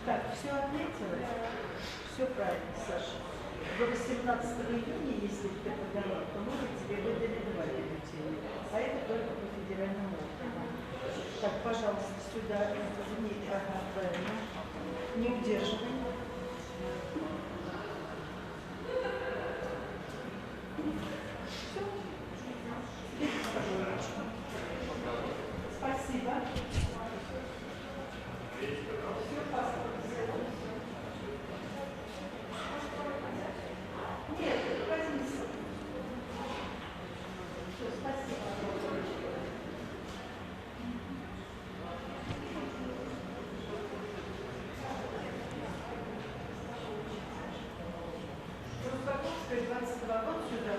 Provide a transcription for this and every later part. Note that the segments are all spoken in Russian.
Так, все отметила? Все правильно, Саша. До 18 июня, если ты подала, то мы тебе выдали 2 бюллетеня, а это только по федеральному округу. Так, пожалуйста, сюда, ага, правильно. Не удерживай. Все. Спасибо. Все, пожалуйста. Нет, возьми. Все, спасибо. Русаковская, 22 год сюда.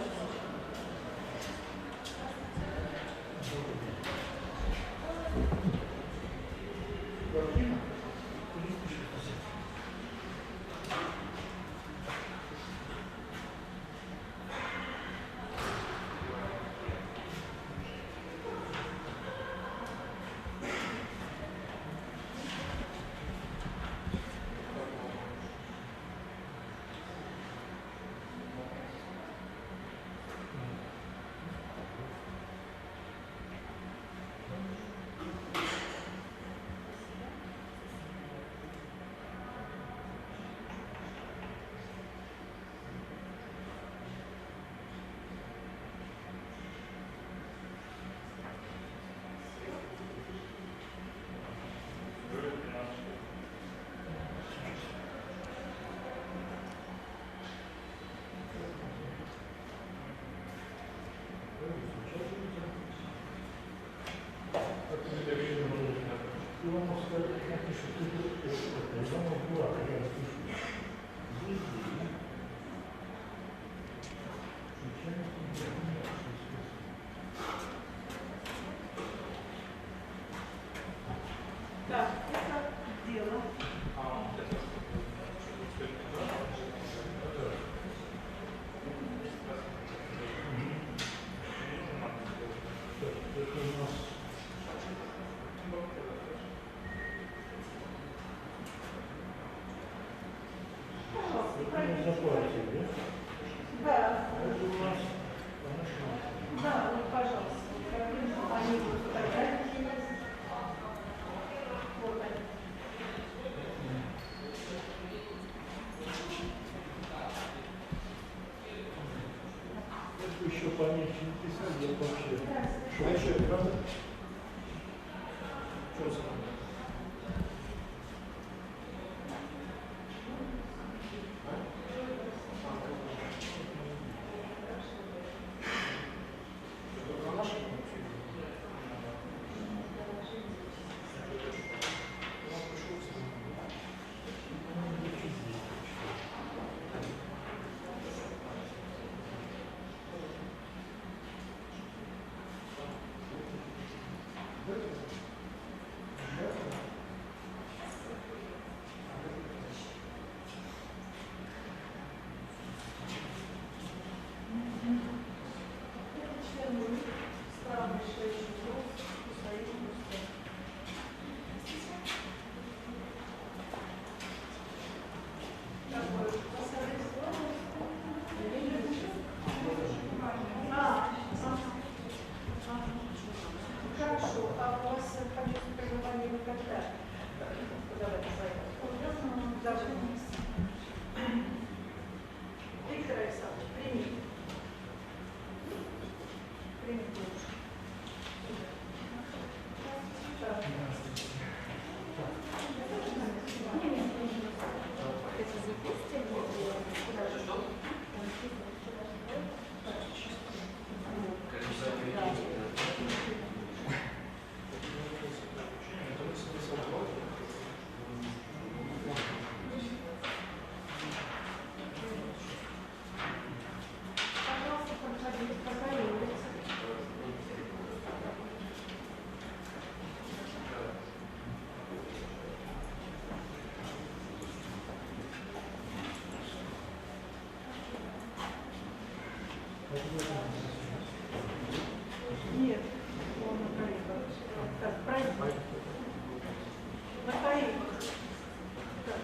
Так, это дело. Да. Да, ну, пожалуйста. Они будут фотографии. Вот они. Еще поменьше написать, я вообще. Да. А еще это правда? Что за? Хорошо, а у вас конец пребывания вы когда? Давайте заявку. Даже Виктор Александрович, примите. Примите. Так. Это запустим? Пожалуйста, проходите, какая улица? Нет, он на Карибах. Так, пройди. На Карибах. Так.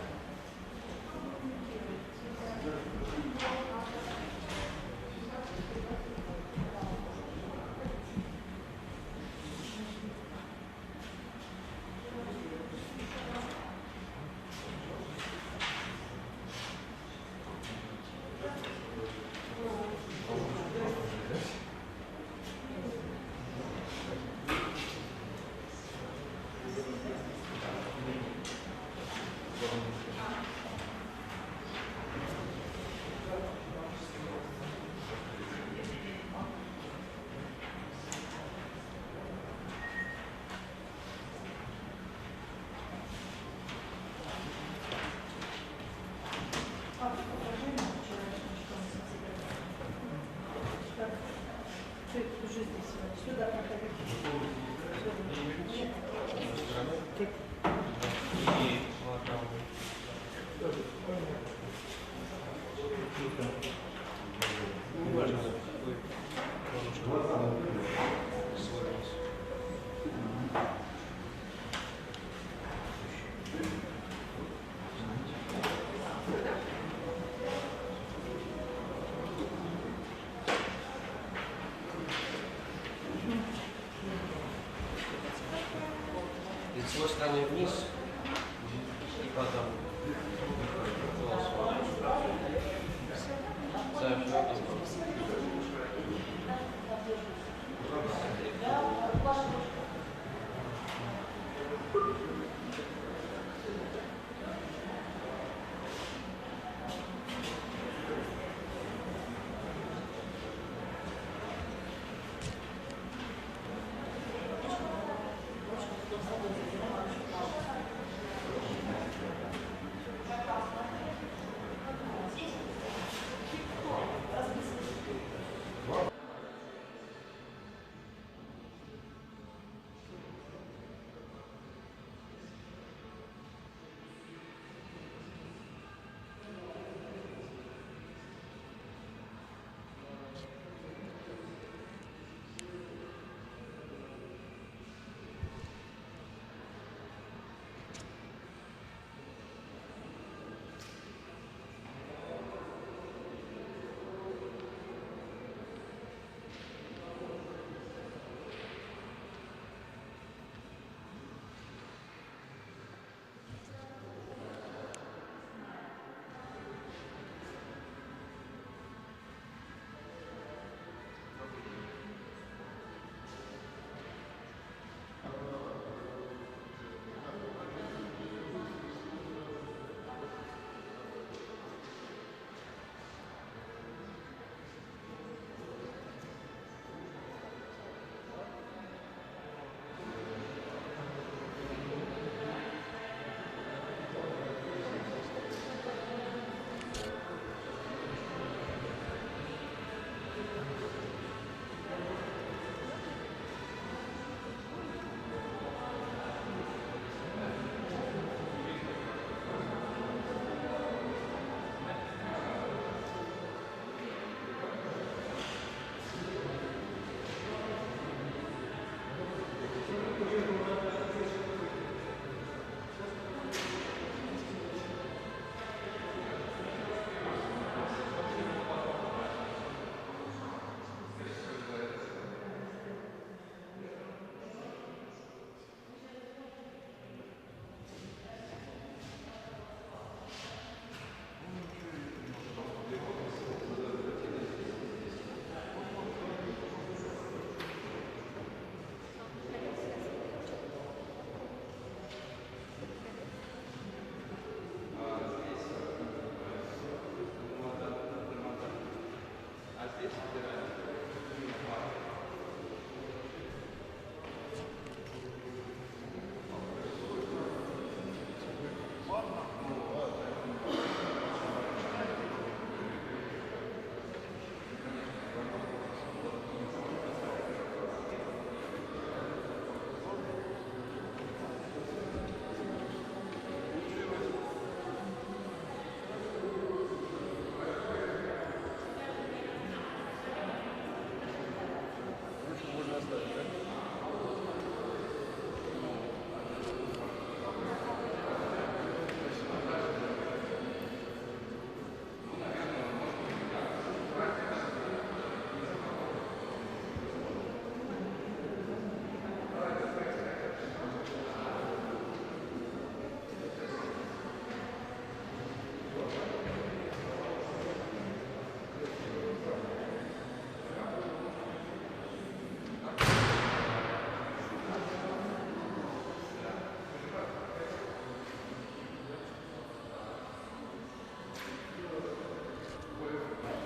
А вы покажи нам вчерашний, что мы собирали. Так, ты уже здесь, вот, сюда проходи. Ты. Лицевой стороной вниз и потом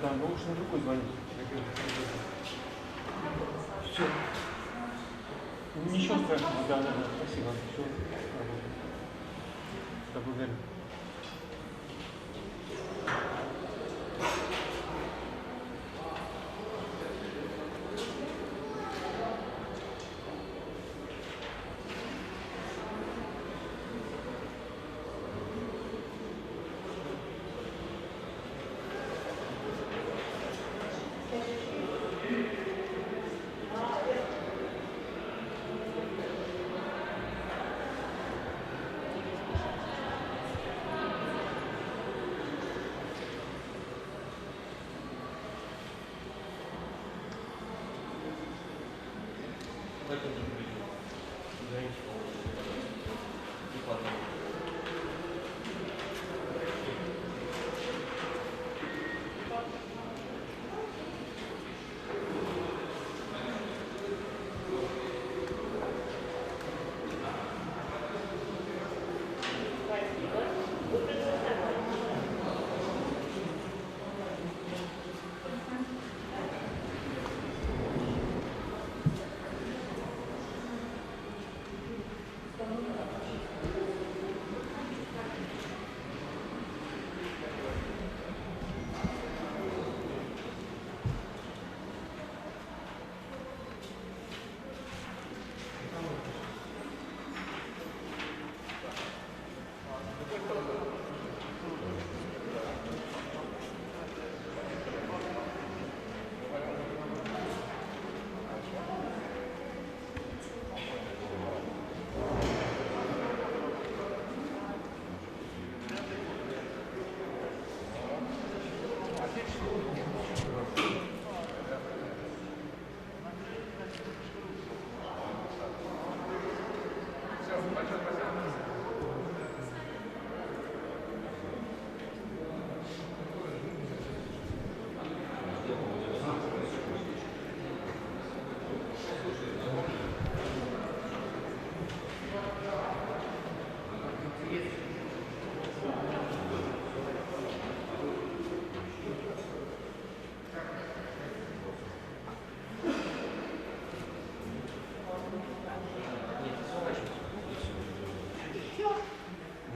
Да, но лучше на другой звонить. Все. Ничего страшного, да, спасибо. Все. Да, благодарю.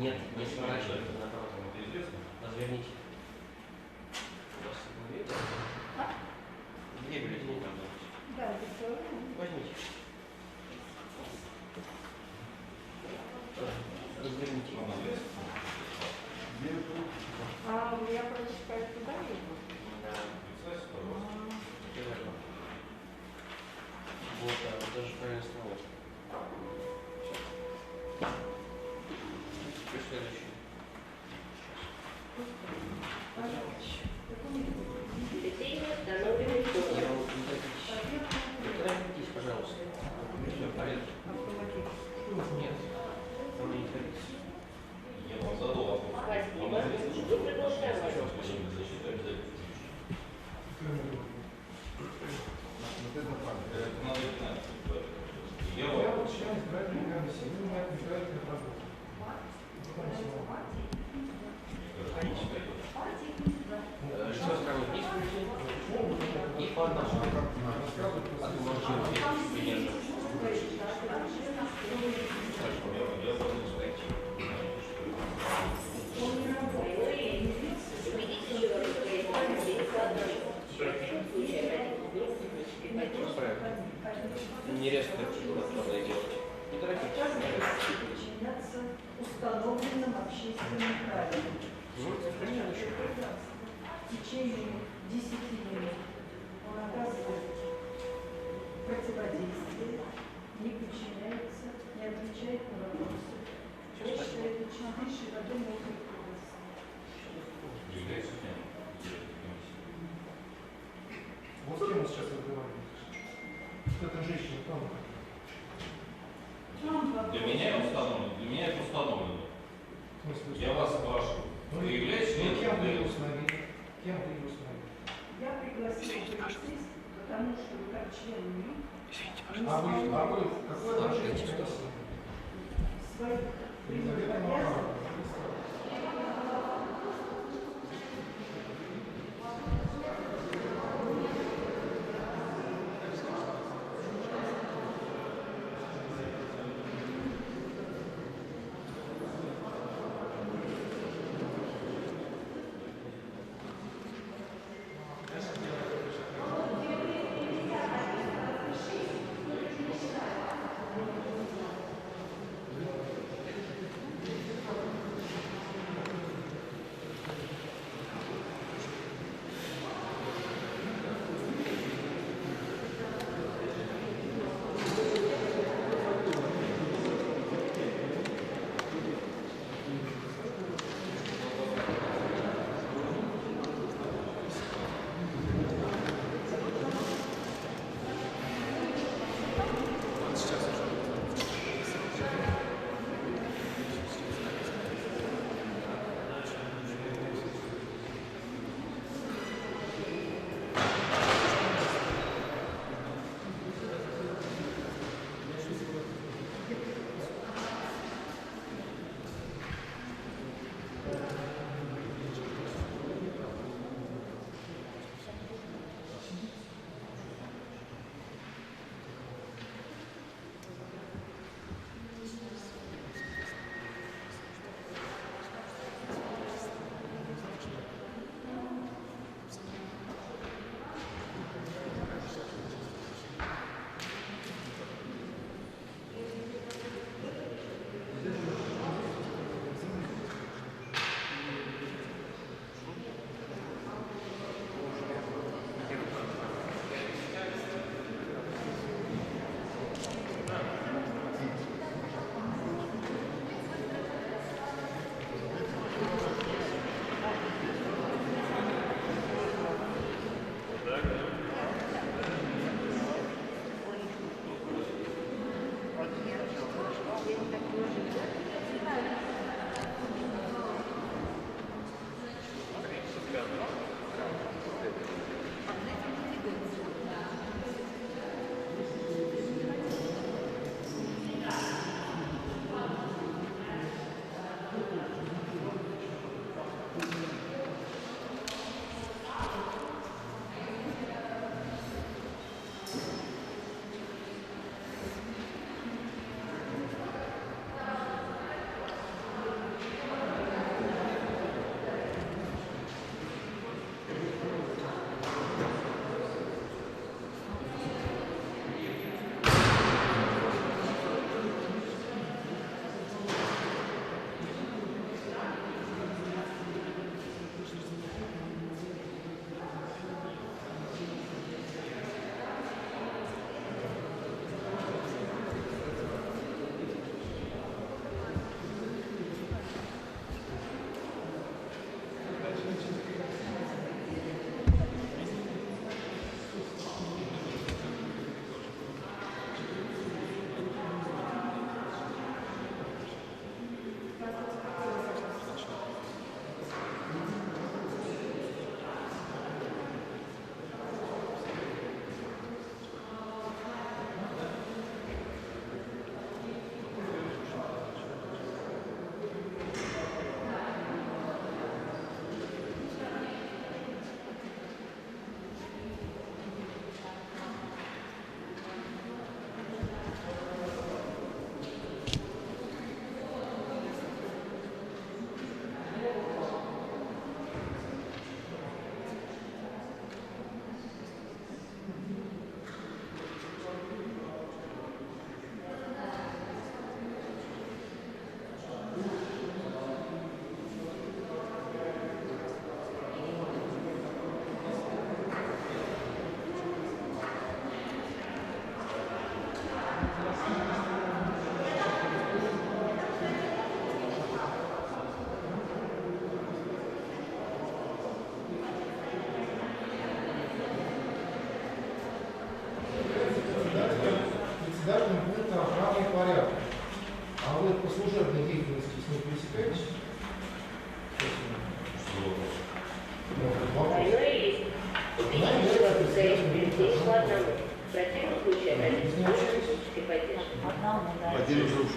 Нет, не сворачивайте наоборот. Разверните. Две бюллетени там будут. Да, это Возьмите. Разверните. А я прочитаю туда его? Да. Вот, да, вот даже правильно стало. Что следующее? Я вам не торопитесь, пожалуйста. Все в порядке. Нет, там не торопитесь. Я вам задал вопрос. Это надо знать. Я вот сейчас избирательной комиссии, вы занимаете избирательный процесс. Что справа вниз и по одному. А ты можешь придерживаться. Не резко надо делать. Не торопитесь. Подчиняться установленным общественным правилам. В течение 10 минут он оказывает противодействие, не подчиняется, не отвечает на вопросы. Я считаю, это чистейший родной опыт. Вот с кем мы сейчас разговариваем? Что это женщина, кто она? Для меня установлено. Для меня это установлено. В смысле, Я вас спрашиваю. Вы являетесь кем вы членом ее установили? Кем вы ее установили? Я пригласила полицейских, потому что вы как член МИ А вы какое отношение к России? своих Елизавета Макаровна.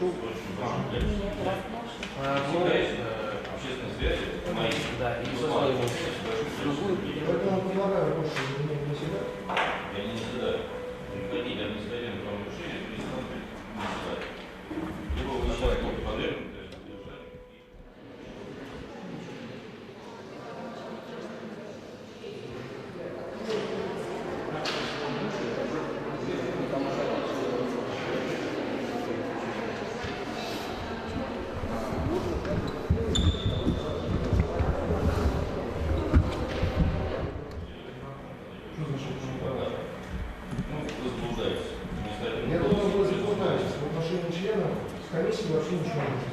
пришел. Очень большое количество. Общественной связи, мои. Да, и созвоним. Другую Поэтому предлагаю больше не наседать. Я не наседаю. Приходите административное правонарушение, перестаньте наседать. Либо вы человеку подвергнуты, держать. Что значит не Ну, вы заблуждаетесь. Я думаю, вы заблуждаетесь. В отношении членов комиссии вообще ничего не нужно.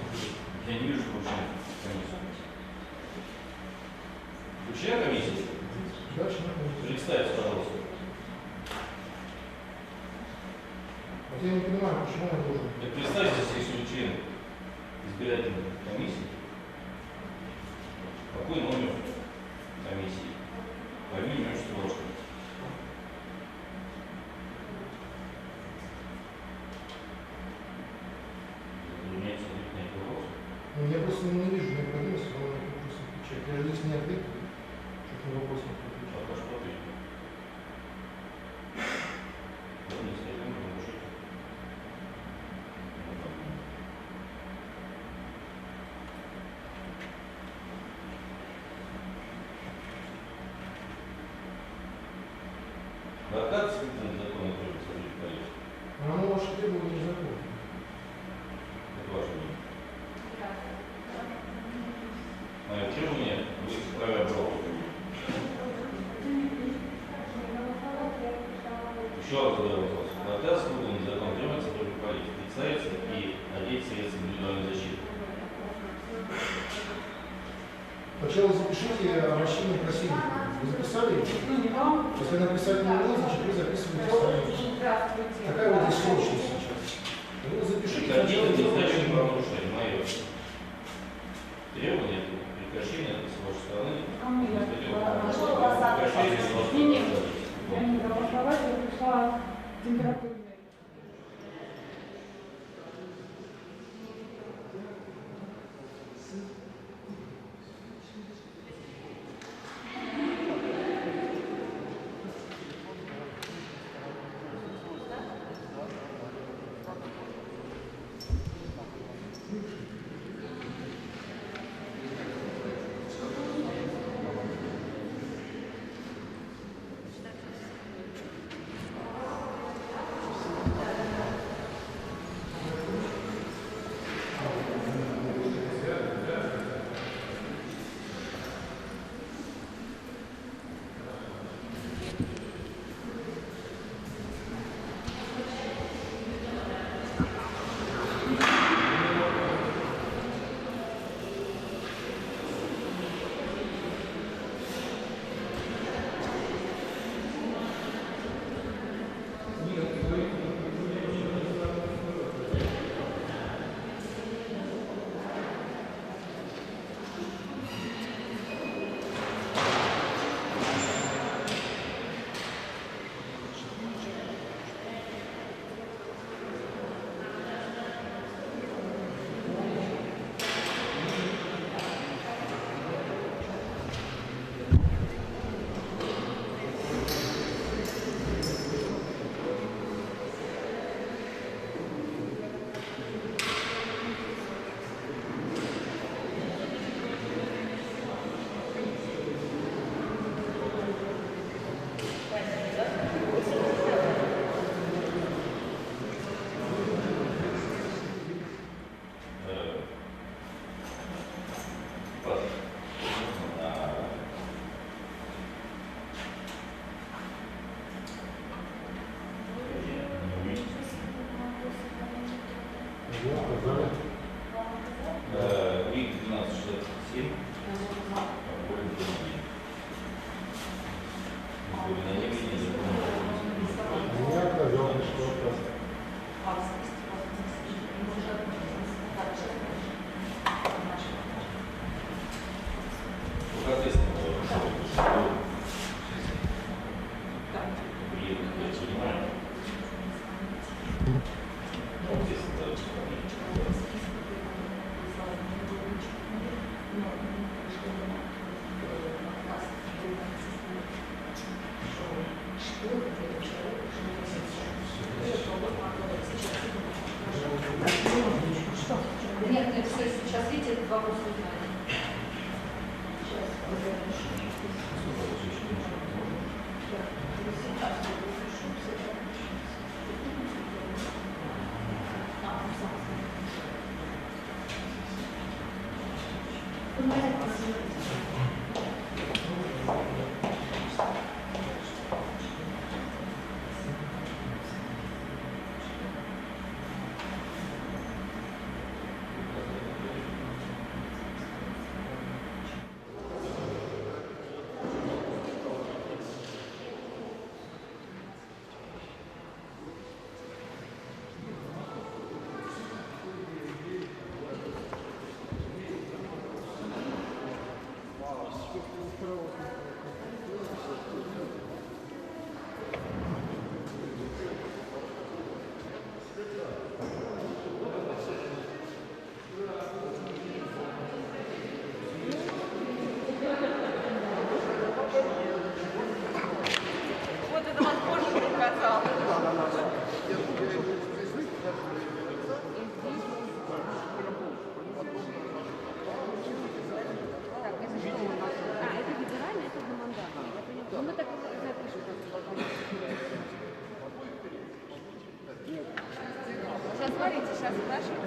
Я не вижу поручения комиссии. Вы член комиссии? Дальше надо. Представьте, пожалуйста. Вот я не понимаю, почему я должен. Так представьте, если вы член избирательной комиссии, какой номер комиссии? Фамилия, имя, отчество, должность. Затрудняется ответить на эти вопросы. Ну, я просто не вижу необходимости вам на этот вопрос отвечать. Я здесь не ответ, чтобы на вопрос не отвечать. Пока что ответил. Административное нарушение. Отказ закона требуется жить поездку. А оно ваше требование незаконно. Это ваше мнение. Мое требование вы вправе обжаловать. Еще раз задаю вопрос. Отказ выполнить закон требуется только полиции. Представиться и надеть средства индивидуальной защиты. Сначала запишите обращение к России. Вы записали? Если написать не было, значит вы записываете сами. Такая вот здесь срочность сейчас. Вы запишите. Прекратите сначала административное обращение. правонарушение. Мое требование это прекращение с вашей стороны. Прекращение с вашей стороны. Я не голосовать, я пришла температурная. Это все сейчас, видите, это два государства. Сейчас, Вот это вас позже показал. Это федеральный, это гуманитарный. Ну, мы так запишем. Сейчас, смотрите, сейчас спрашиваю.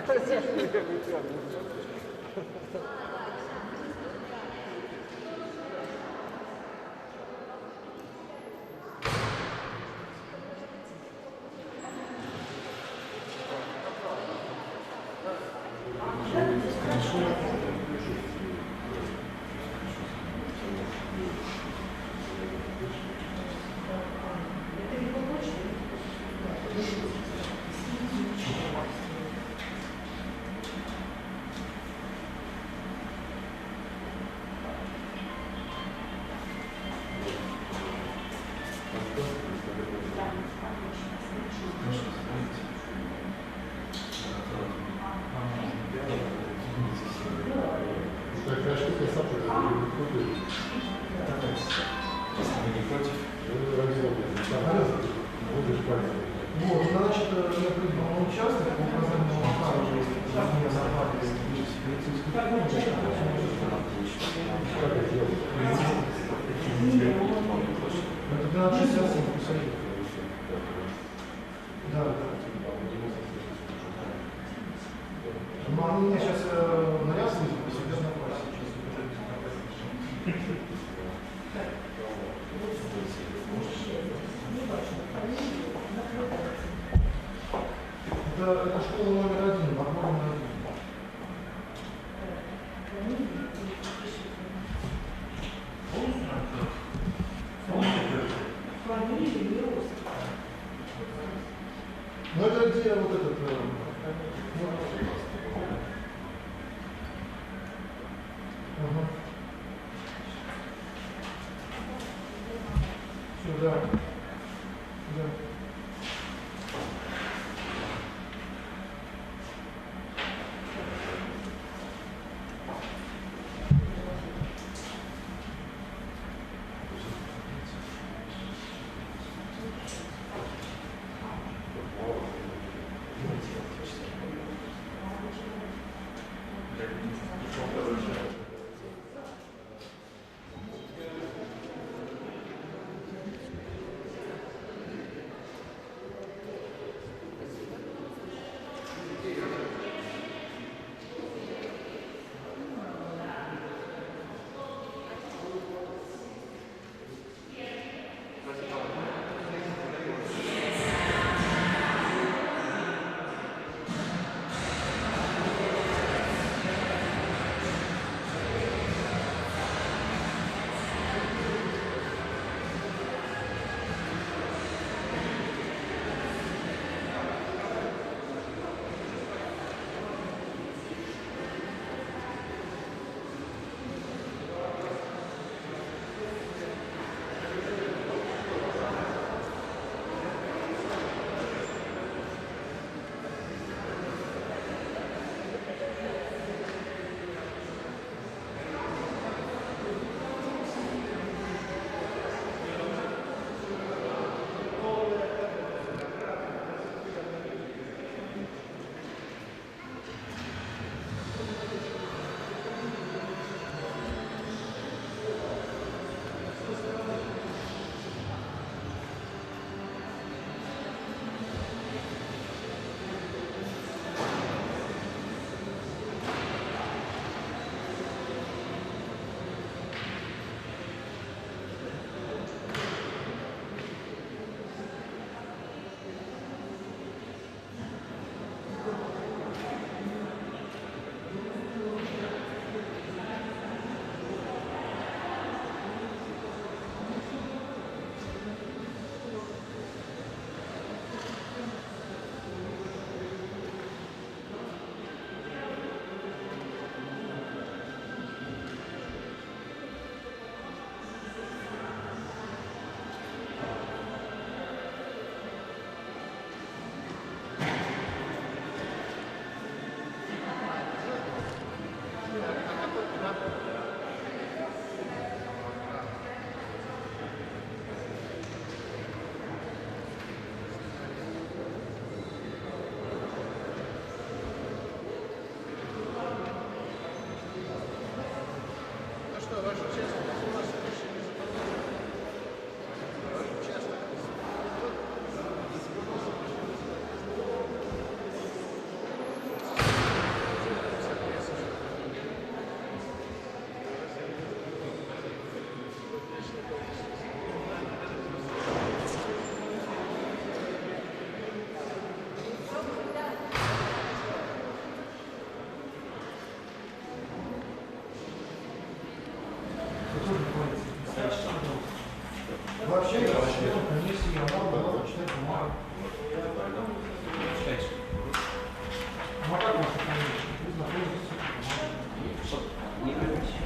Такая штука, вот, значит, я придумал участок, по указанию Макарова, меня захватывает полицейскую как это делать? Это 1267 да. Но они меня сейчас нарясывают по себе на классе. Это школа номер 1, вагон номер 1. Ну это где вот этот... Ага. Сюда. Да. Вообще, я член комиссии, она была читать бумагу. Читайте. Ну а как ваша фамилия? Вы знаходитесь в бумаге. Не говорите.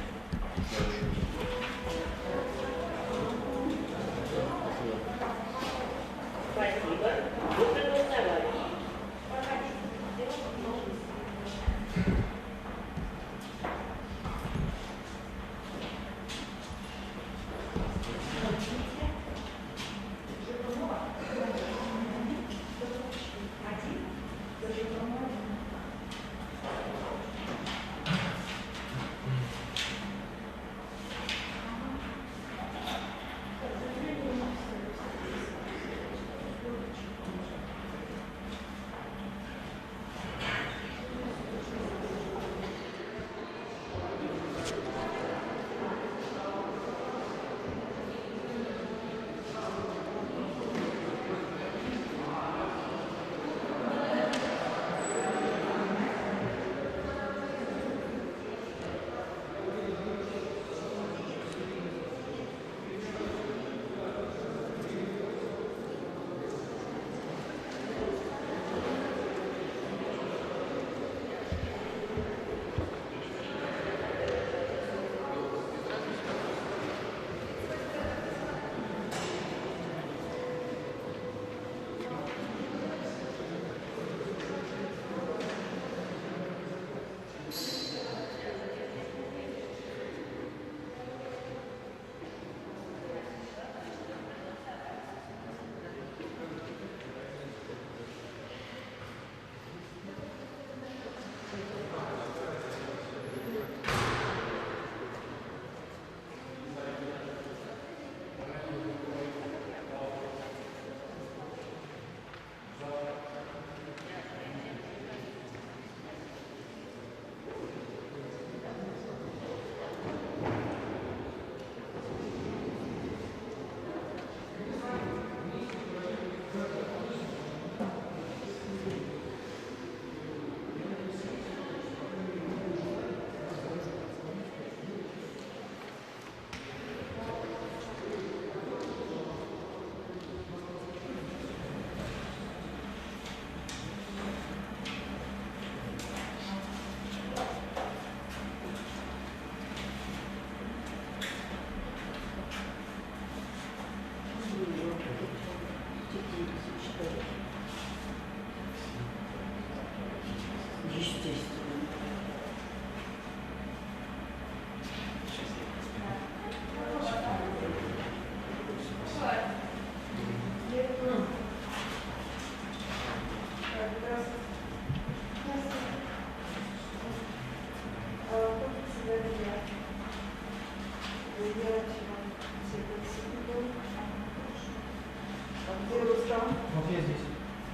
Вот я здесь.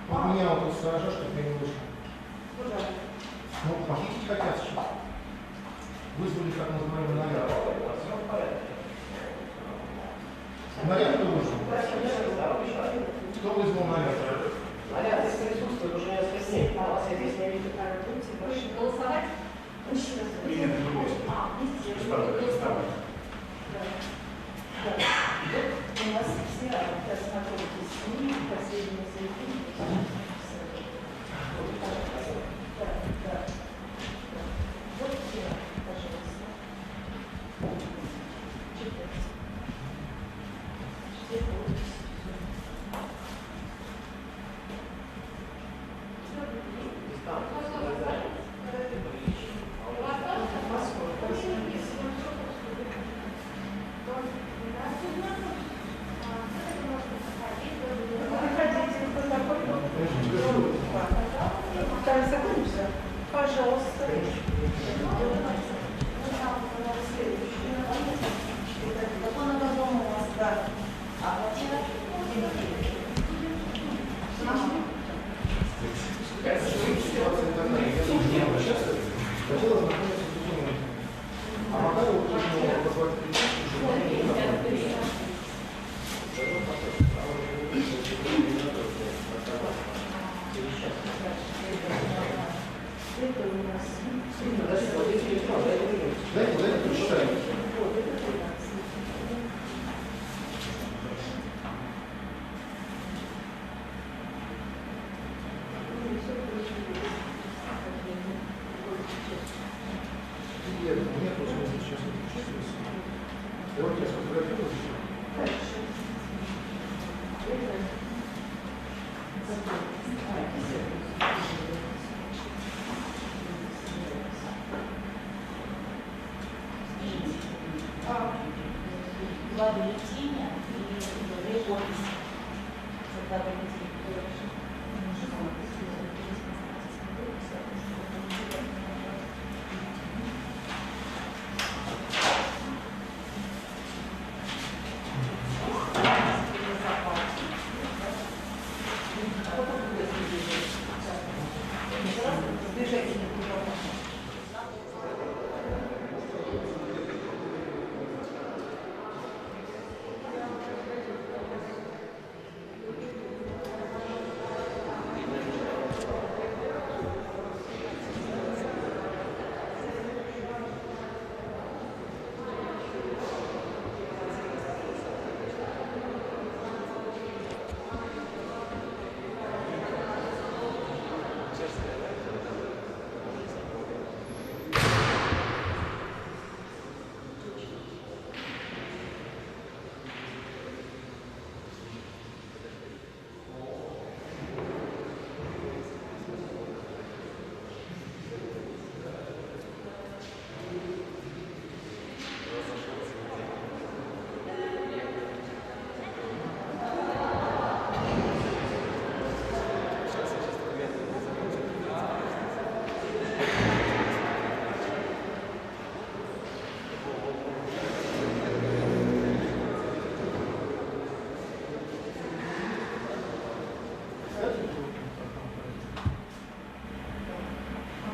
Вот меня вот тут сторожа, чтобы я не вышел. Ну, похитить хотят сейчас. Вызвали так называемый наряд. Наряд кто вызвал? Кто вызвал наряд? Наряд здесь присутствует уже несколько дней. Вас я здесь не вижу. Голосовать? Принято в другой. У нас все знакомитесь с ними, последние заявления. Вот все, пожалуйста. Читайте. Все подписи. Москва. Дайте прочитаю. Нет, просто сейчас не чувствуется. Давайте я сфотографирую. Два бюллетеня и 2 подписи. За 2 бюллетеня.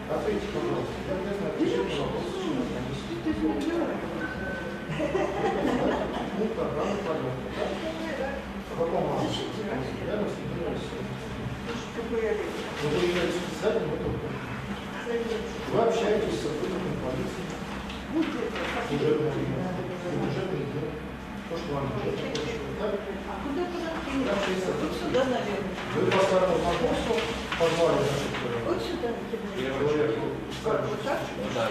Ответьте, пожалуйста. Я не знаю, пишите, пожалуйста. Ну, программа понятна, да? По какому адресу? Рядом с Николаевым. Вы являетесь специальным, вы только. Вы общаетесь с сотрудником полиции. Служебное время. Служебное дело. То, что вам нужно, то, что вы так. Сюда, наверное. Вы по старому вопросу позвали наших Вот сюда. человеку. Вот так? Да,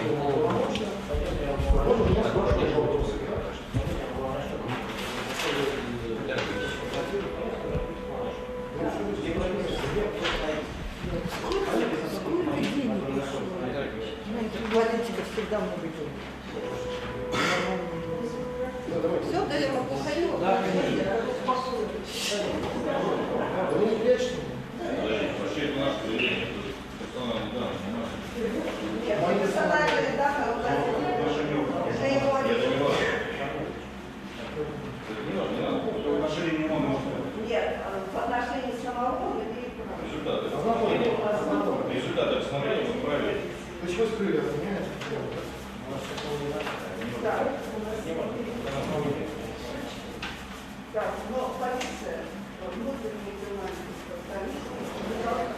Он у меня спрашивает вопросы. Сколько денег пришло? Платите всегда много денег. Все, да, я могу ходить. Да вы не прячете? Вообще это наше заявление, персональные данные. Нет, персональные данные у нас это не важно. Это не важно. Это не важно, не надо. В отношении него можно. Нет, в отношении самого или Результаты рассмотрения мы отправили. То есть вы скрыли от меня это? да. Так, но полиция, внутренние дела, полиция,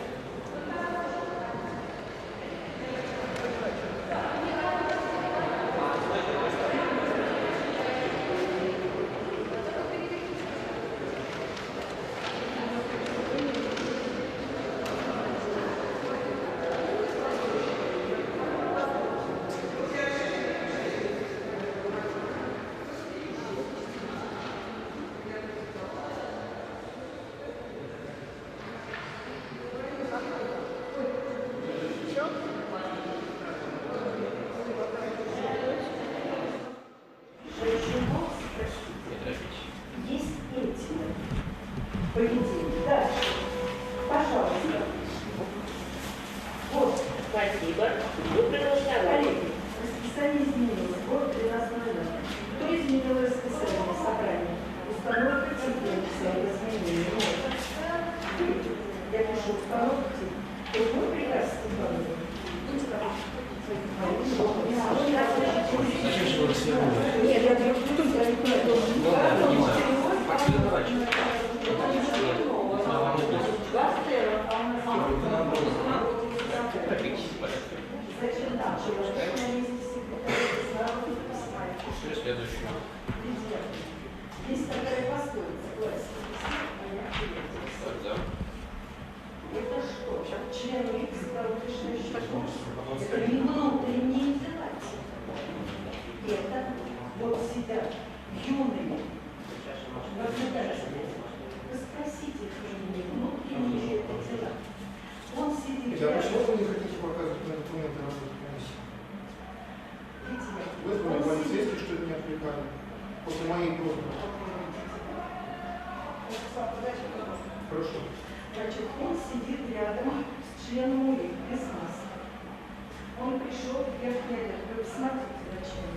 поведение. Дальше. Пожалуйста. Вот. Спасибо. Вы продолжаете. Коллеги, расписание изменилось. Вот 13 ноября. Кто изменил расписание собрания? Установка типа изменения. Я пишу установку типа. Вы приказ Степановна? Нет, я говорю, что Зачем нам человек на месте секретаря сразу письма? Пиши следующую. Есть такая пословица, классическая, Так, да. это что? Член X решающий курс? Это не внутренние издевательства. Это вот сидят юные наблюдатели. Вы спросите, внутренние это дела. Он сидит А почему вы не хотите показывать на документы работы комиссии? Вызвали полицейских, что это не отвлекали. После моей просьбы. Хорошо. Значит, он сидит рядом с членом УИК, без маски. Он пришел в верхний ряд. Вы посмотрите, зачем.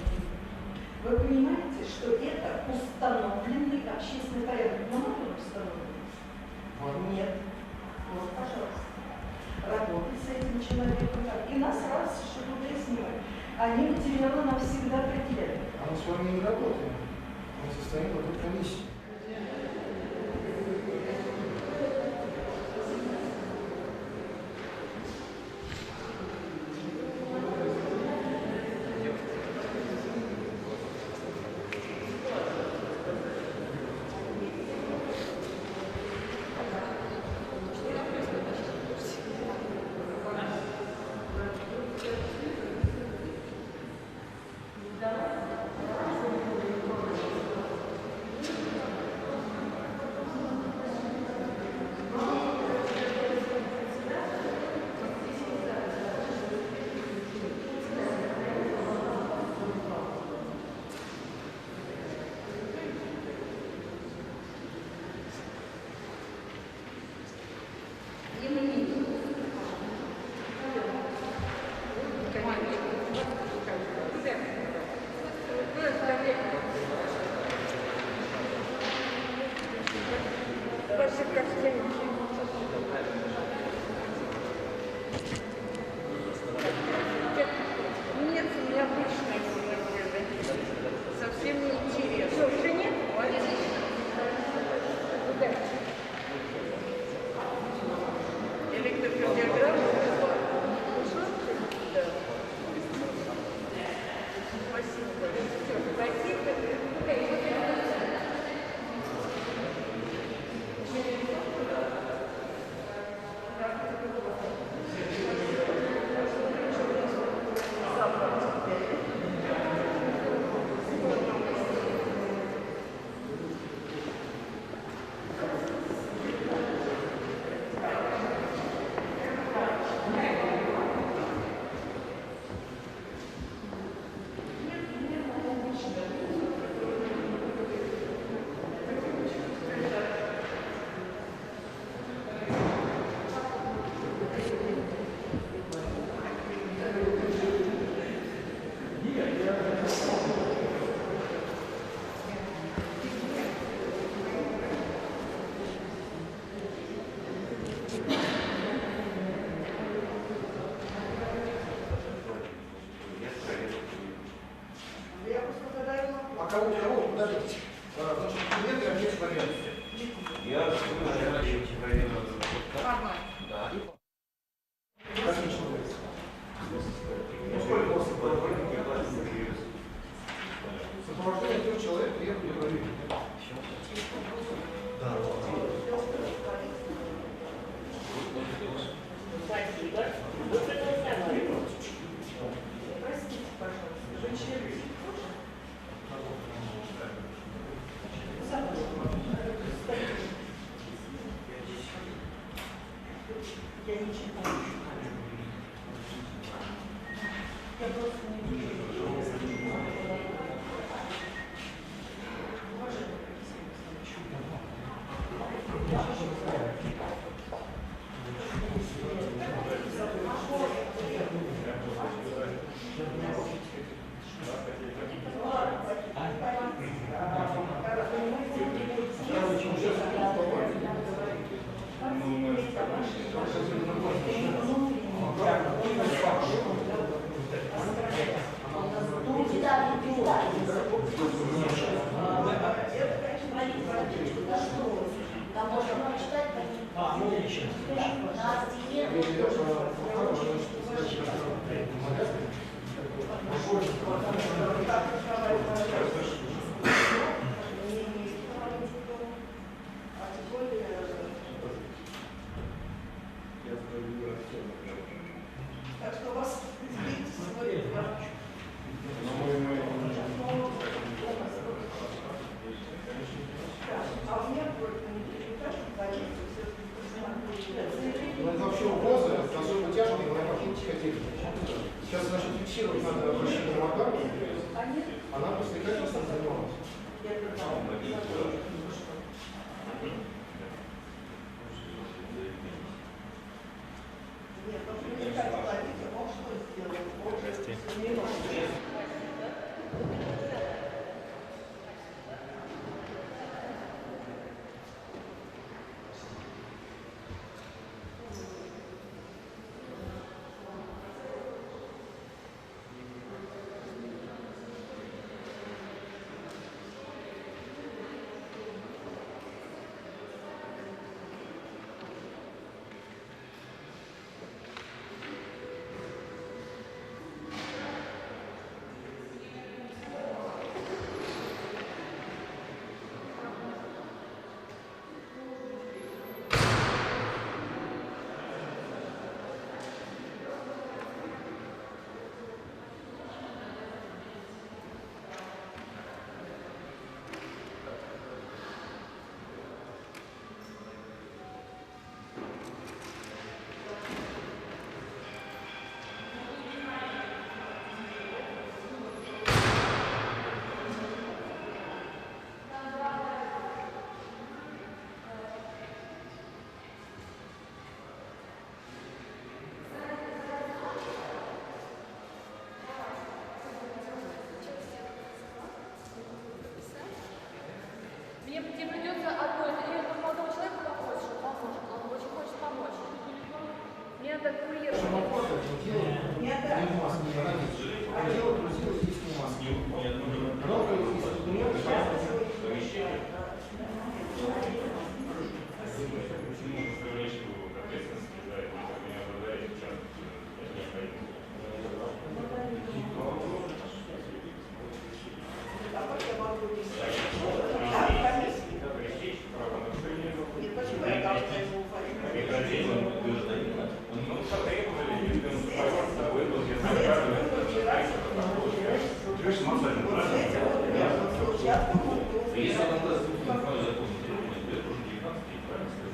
Вы понимаете, что это установленный общественный порядок. Но он установлен? Нет. Вот, пожалуйста. Работать с этим человеком. И нас раз, что туда снимать. Они материалы навсегда предъявят. А мы с вами не работаем. Мы состоим в этой комиссии. Нет, у меня обычная было. Совсем не интересно. Уже нет? Куда? Электрокардиограмма? Да. Спасибо. Спасибо. А кого? Подождите. Значит, документы опять в порядке. Я Да. Отлично. Сколько у вас сопровождение 3 человек приехали проверить? Да. Спасибо. Вы проголосовали. Простите, пожалуйста, вы член я не читаю. Я просто не вижу. вращение мотора, она после качества занималась. Мне придется одной, или этому молодому человеку помочь, он очень хочет помочь. Мне надо курьер. Не в маске, а дело грузилось здесь не в маске. Оно из документов,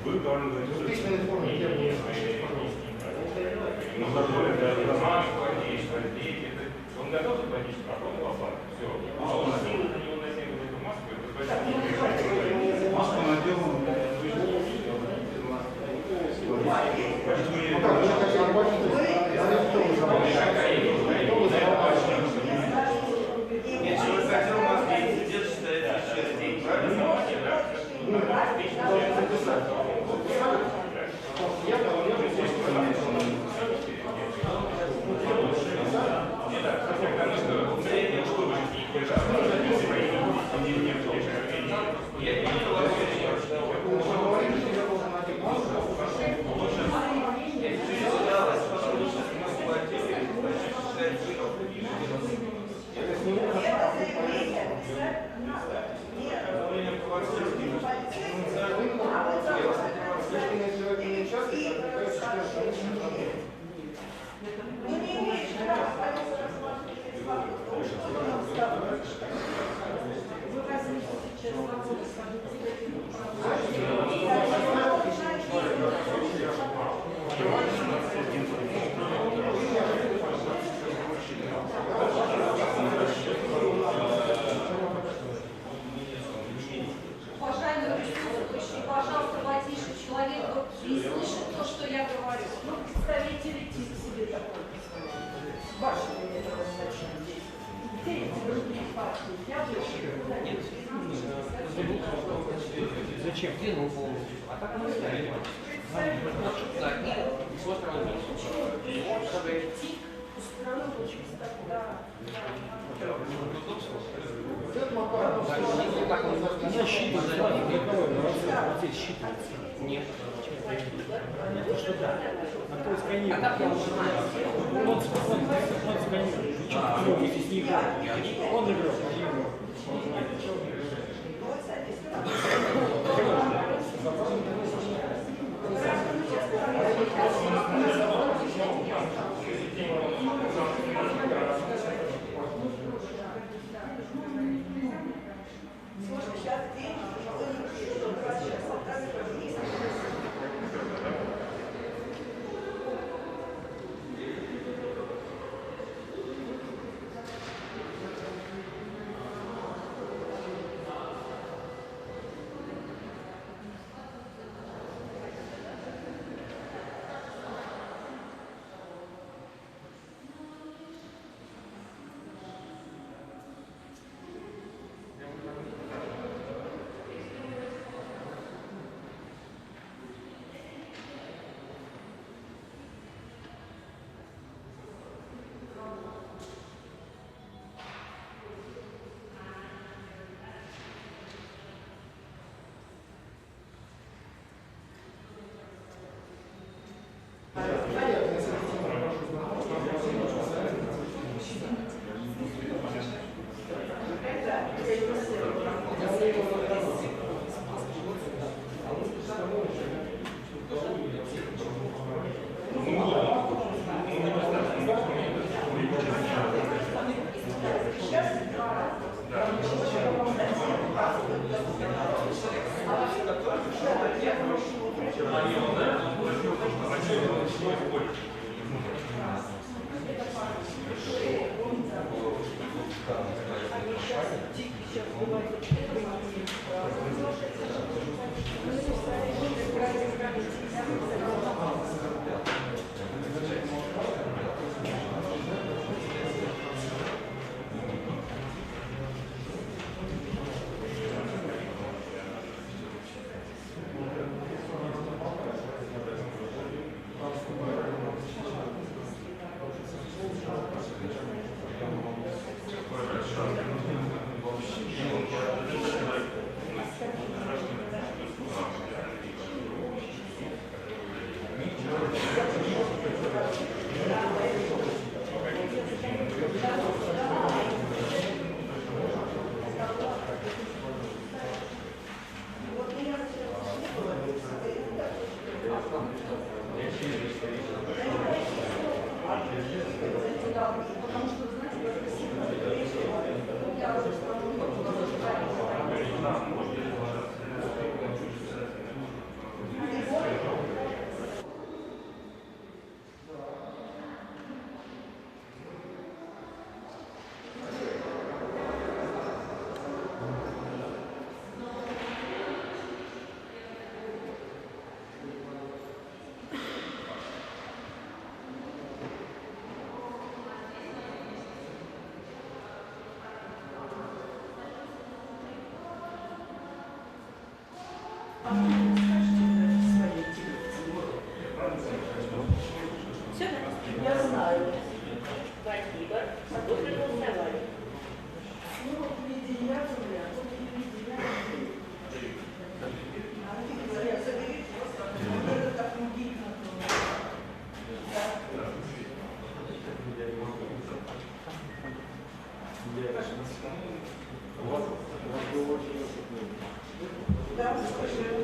Вы должны говорить, в письменной форме требования. он готов заплатить штрафную оплату. Все. А он насилует на него насилует эту маску, это маску надел. Нет, человек хотел у нас сидеть, считает, что день правильно. Пожалуйста, потише, человек не слышит то, что я говорю. Ну, представители себе такое представление. Вашего этого значения. Где эти другие партии? Я Нет. Зачем? Где ну полностью? А так мы знаем. Так, нет, с острова нет. Она считывается, здесь считывается. Нет. Ну что да. А кто сканирует? Он сканирует. Что здесь не играет? Он играет, а не играет. Я знаю. Спасибо. Вы проголосовали. Ну, вот медиаторы, а тут не медиаторы. Они говорят, заберите просто, вот это так удивно. Да, скажи.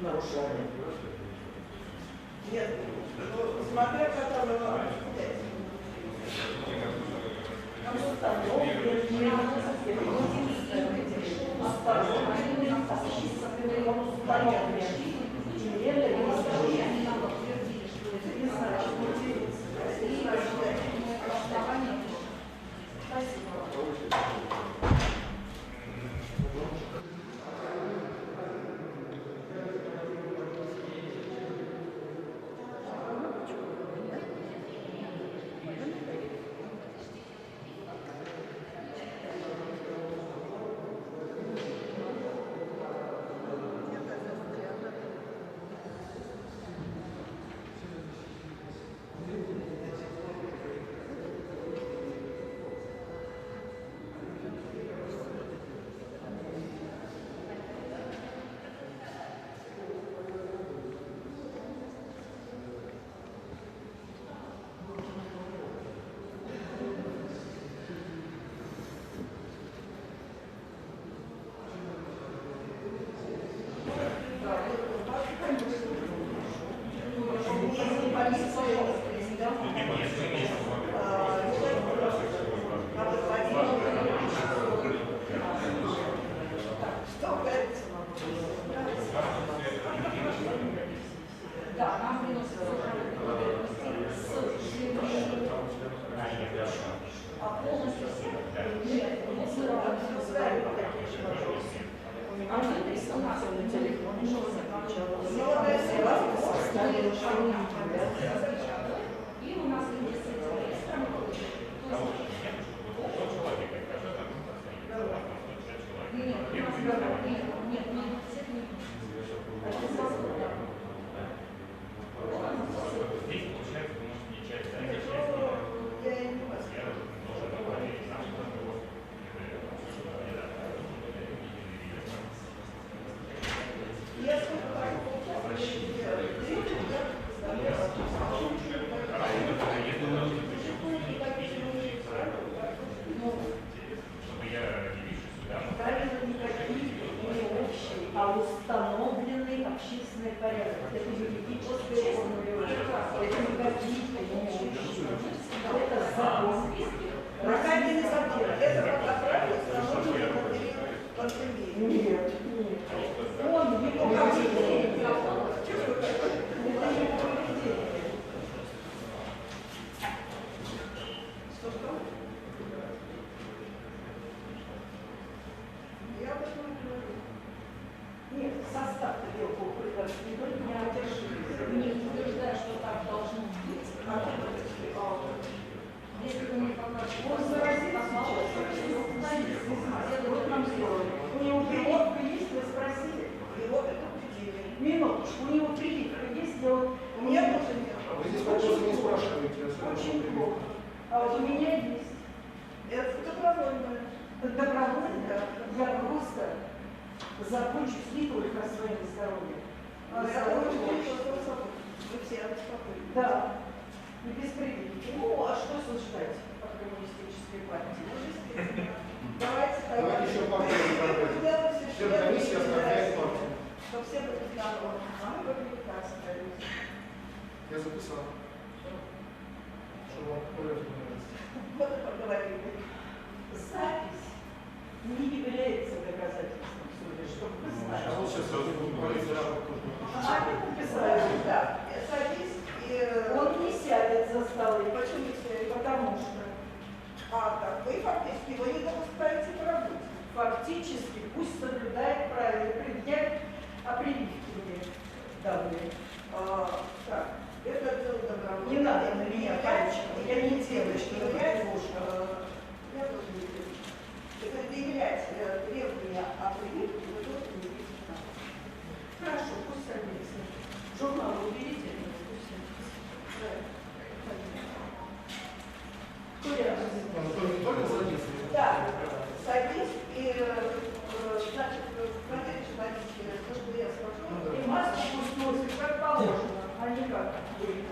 Нарушение. Нет, ну, смотря которого конечно, заключала. Молодая села составила, что они И у нас люди с этим реестром, а установленный общественный порядок. Это юридическая формулировка. Это не какие-то не общие. Это закон. Проходили закон. Это пока правило установлено на период пандемии. Нет, нет. Он его проведение. Это его проведение. Что? Я об этом не говорю. Нет, состав белков предоставлен неодержимый. не утверждаю, что так должно быть. Если вы мне покажете, Он заразится сейчас. Вот нам сделали. У него прививка есть, вы спросили? Его это определение. Минуточку, у него прививка есть, я вот... У меня тоже нет. Вы здесь вопросы не спрашиваете. Очень плохо. А вот у меня есть. Это добровольное. Добровольно я просто закончу скидывать на свое здоровье. Я очень хорошо. Вы все обеспокоены. Да. И без прививки. Ну, а что ждать от коммунистической партии? Давайте еще партию. Все комиссия оставляет партию. Что все были здоровы. А мы в коммуникации остались. Я записал. Что вам порядок нравится? Вот и поговорили. Запись не является доказательством в суде, чтобы вы знали. А вот сейчас будем говорить, А вы написали, Да, садись и... он не сядет за столы. Почему не сядет? Потому что Так, вы фактически его не допускаете к работе. фактически пусть соблюдает правила, предъявит о прививке мне данные. Так, это дело добровольно. Не надо на меня пальчиком, я не девочка, я девушка. Я тоже не делаю. Это предъявлять требования о прививке, вы тоже не видите. Хорошо, пусть садится. Журнал уберите, пусть садится. Кто рядом? Он не только садится. Да, садись и, значит, проверишь водителя, то, что я скажу. И маску пусть носит, как положено, а не как вы.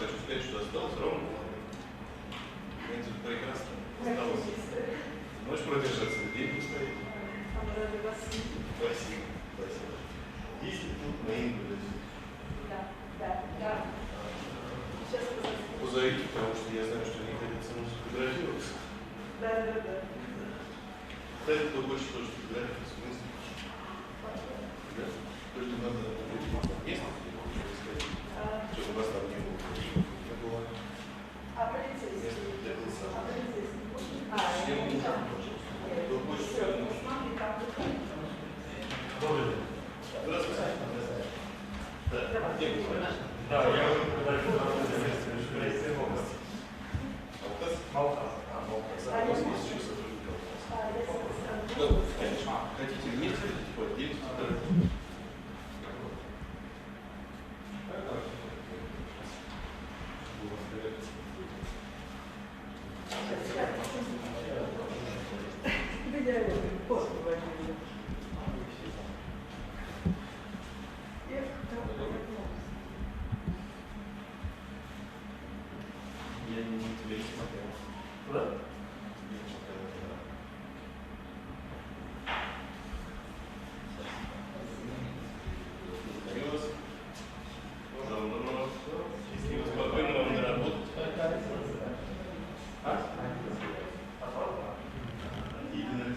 хочу сказать, что осталось ровно. Это прекрасно. Осталось. Можешь продержаться, день постоять. Спасибо. Спасибо. Если тут мои люди. Да. Сейчас Позовите, потому что я знаю, что они хотят со мной сфотографироваться. Да. Кстати, кто хочет тоже сфотографироваться, в смысле? Да? Только надо место, чтобы у вас там не было. Не было. полицейский? Место для голоса. Полицейский? Я могу там, пожалуйста. Кто хочет, все равно. Смотри, как вы. Добрый день. Здравствуйте. Да, где вы? Да, я дальше в области. Алкас? Малкас. Малкас. А у вас есть еще сотрудник Алкас? Да, конечно. Хотите вместе, хотите по отдельности. Я тебя не смотрел. Куда? Благодарю вас. Доброго. Счастливо, спокойно вам на работу. А? Единый.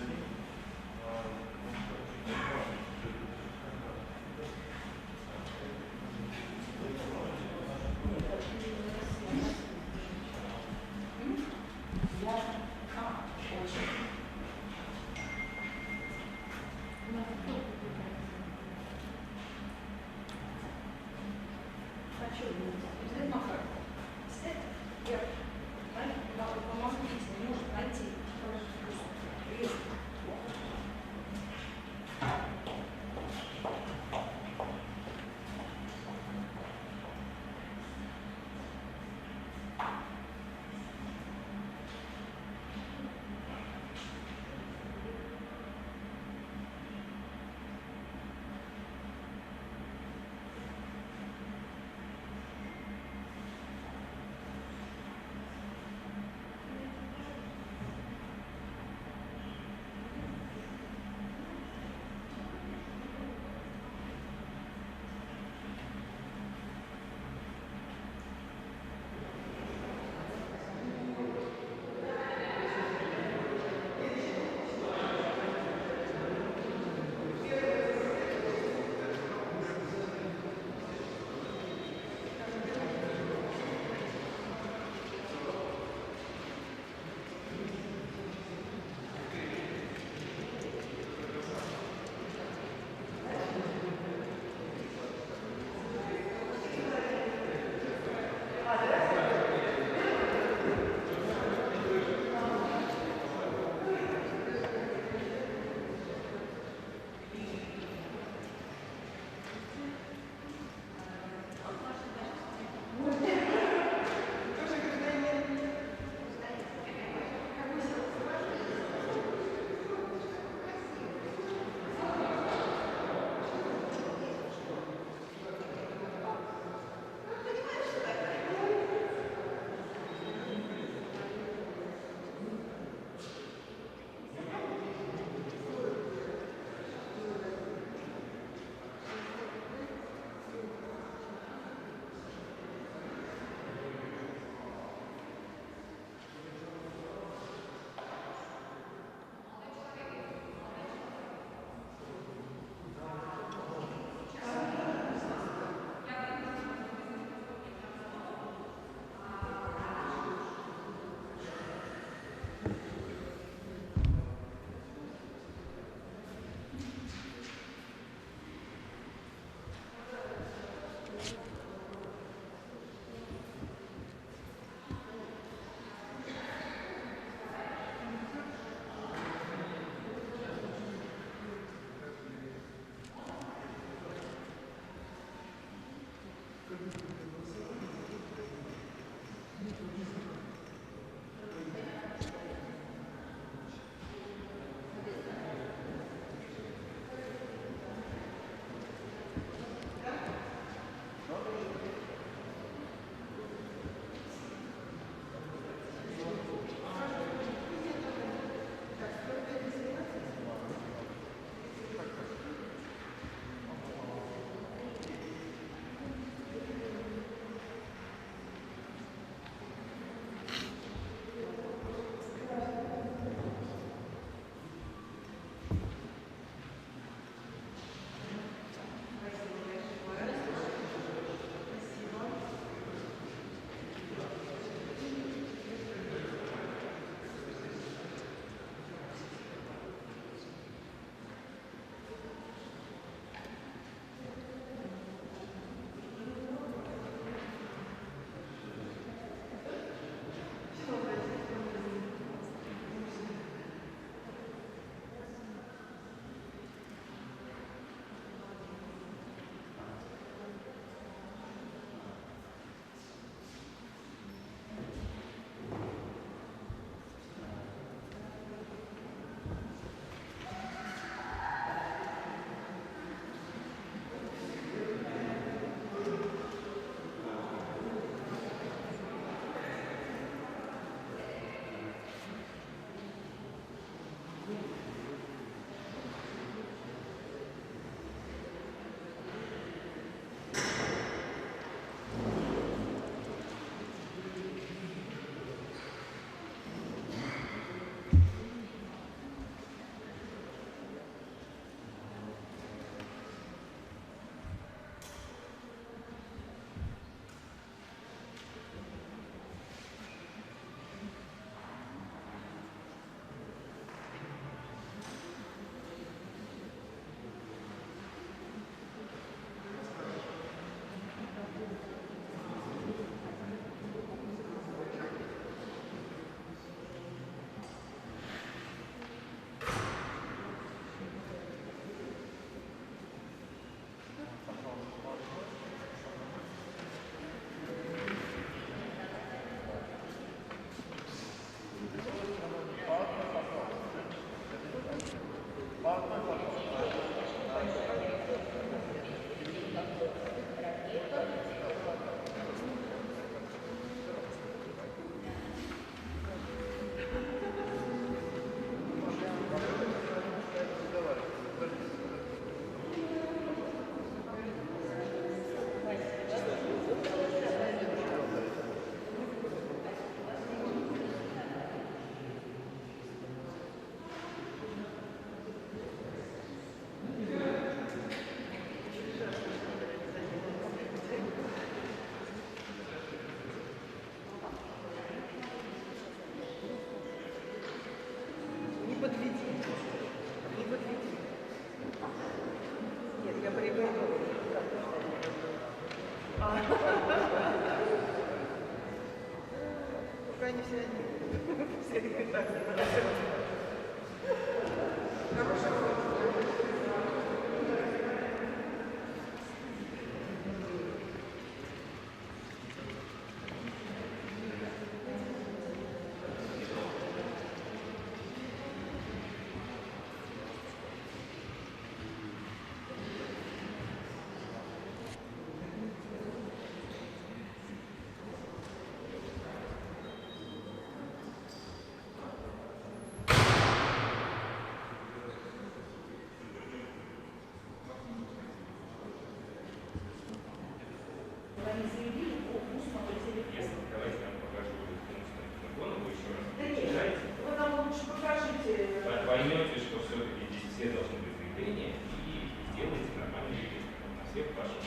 Поймете, что все-таки здесь все должны быть заявления и сделайте нормальный вид на всех ваших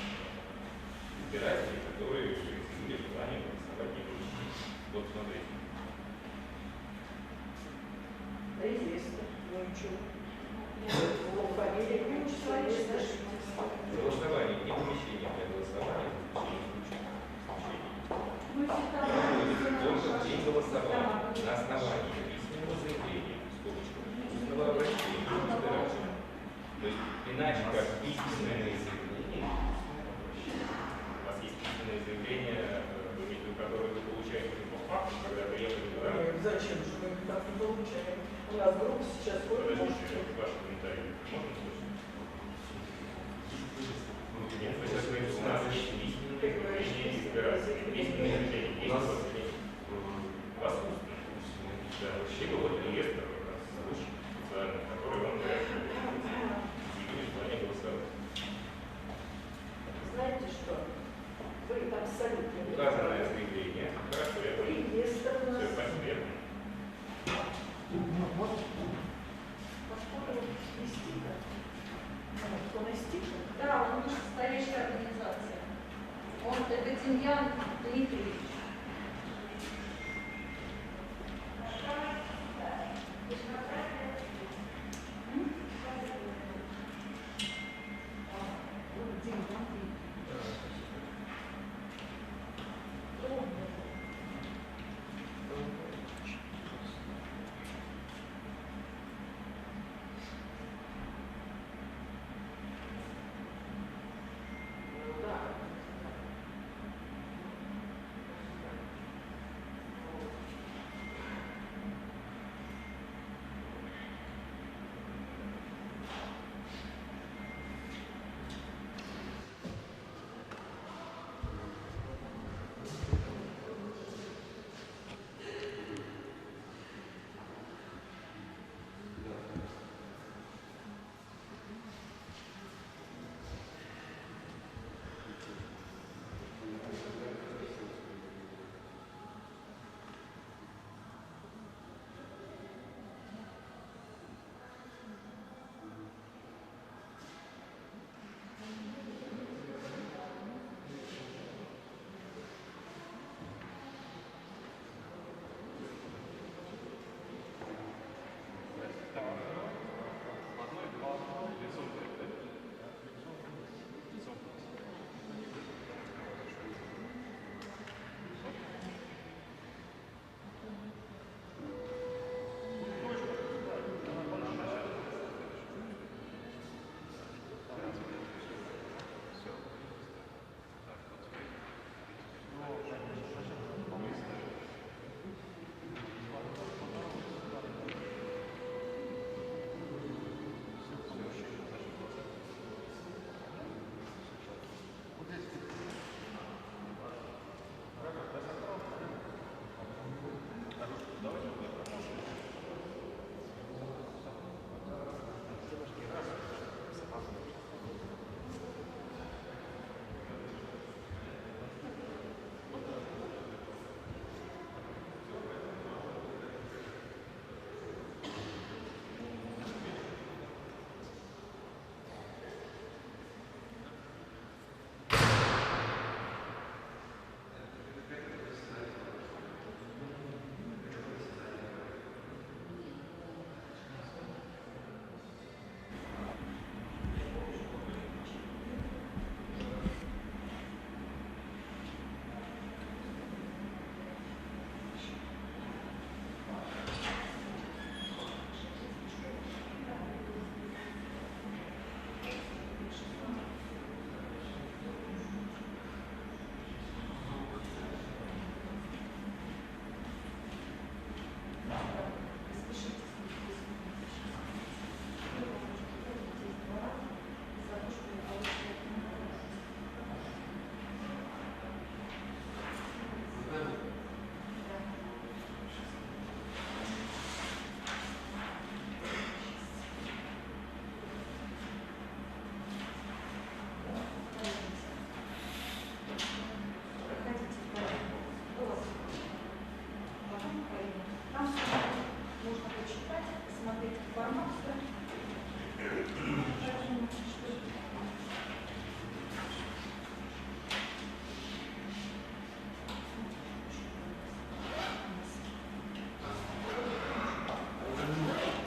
избирателей, которые изъявили желание голосовать не будут. Вот смотрите. Известно. Ну ничего. Фамилия, ключ, Голосование не помещение для голосования, исключение только в день голосования на основании письменного заявления, устного обращения к избирателям. То есть иначе как письменное заявление, у вас есть письменное заявление, которое вы получаете по факту, когда приехали туда. Зачем же мы так не получаем? У нас группа сейчас ходит. Подождите, ваши комментарии можно слышать? Нет, вы сейчас говорите, у нас есть письменное заявление избирателей. Письменное заявление есть у вас? У вас устно. Да, либо вот реестр специальный, который вам говорят, что изъявили желание голосовать. Знаете что? Вы абсолютно не Указанное заявление. Хорошо, я понял. реестр у нас. Все, понятно.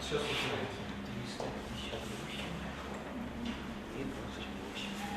Сейчас узнаете. 358. И 28.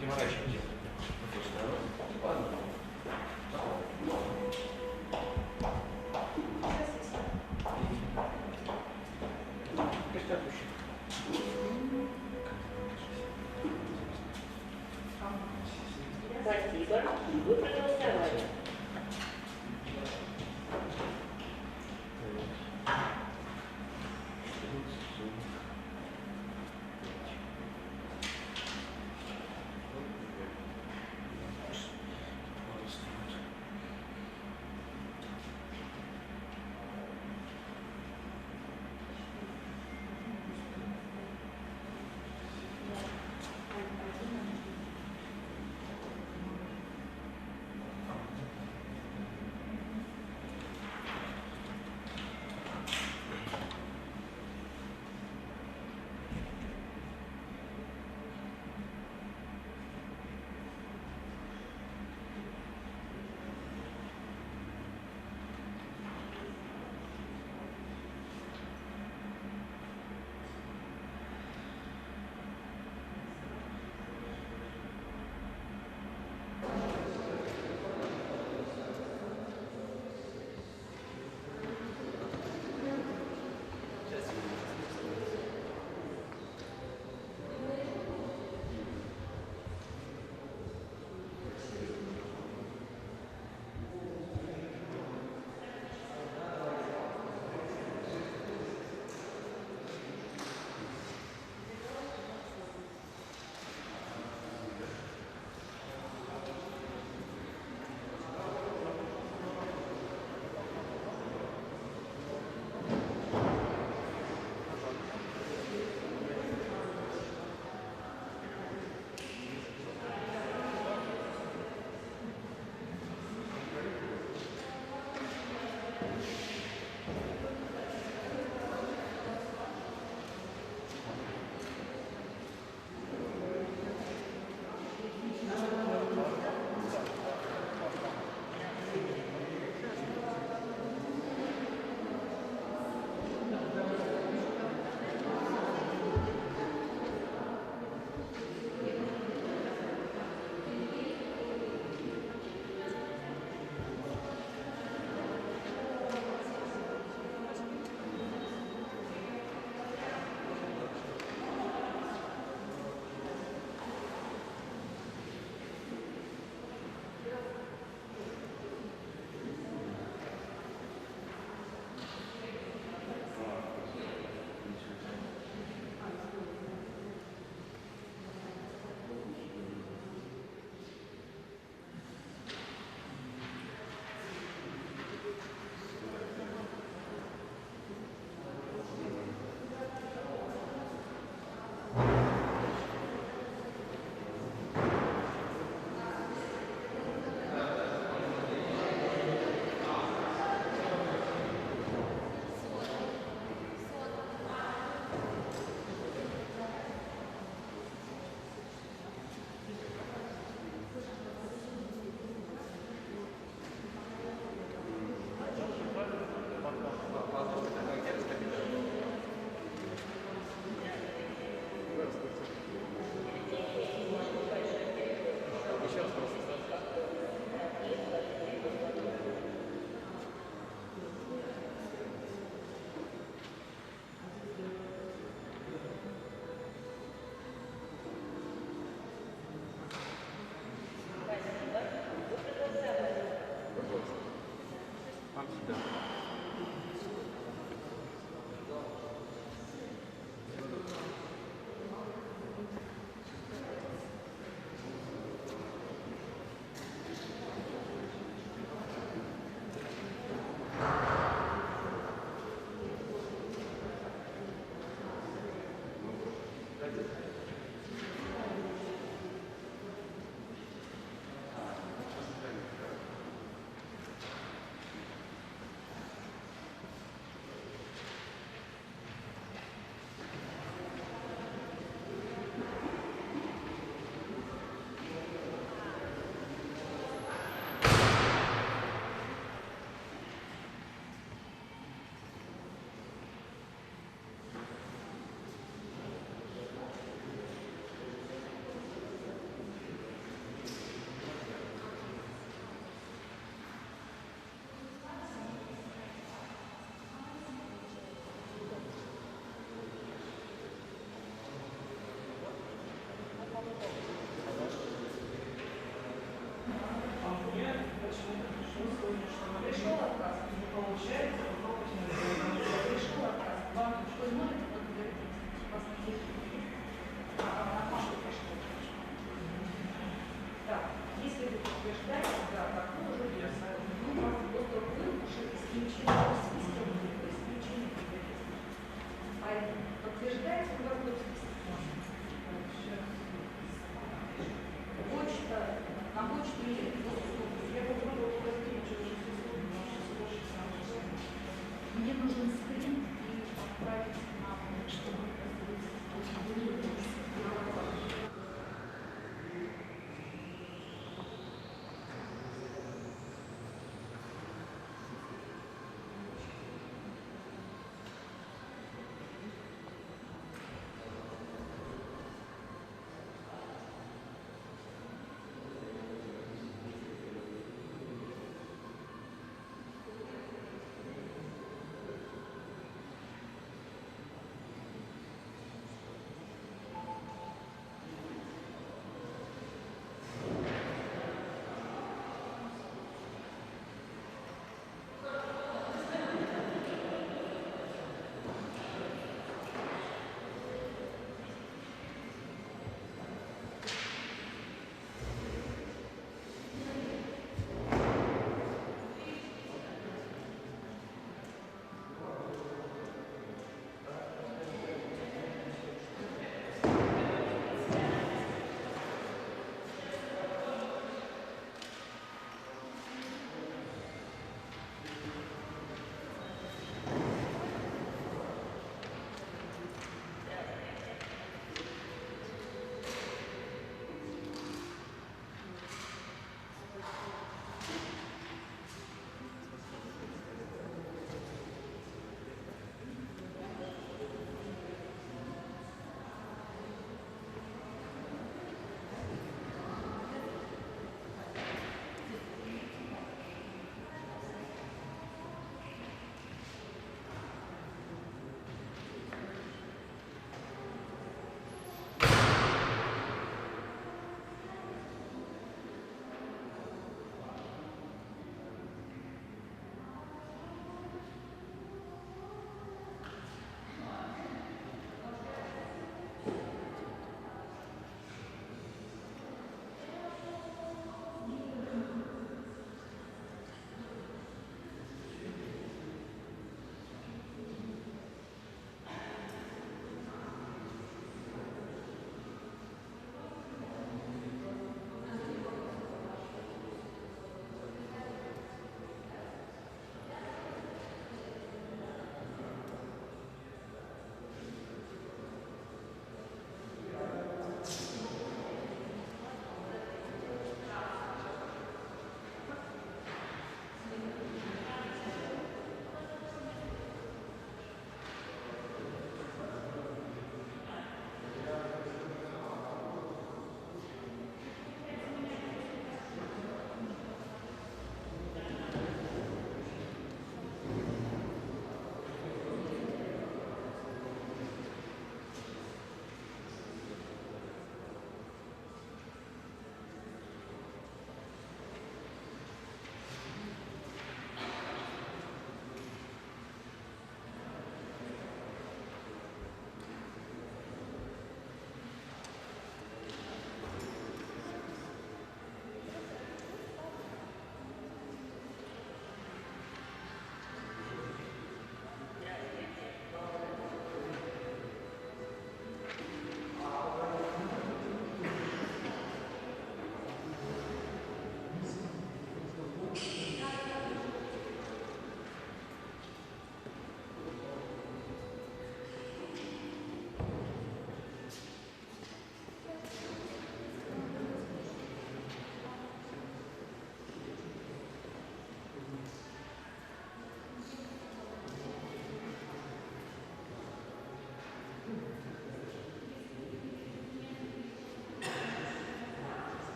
Переворачивайте. Спасибо. Вы проголосовали.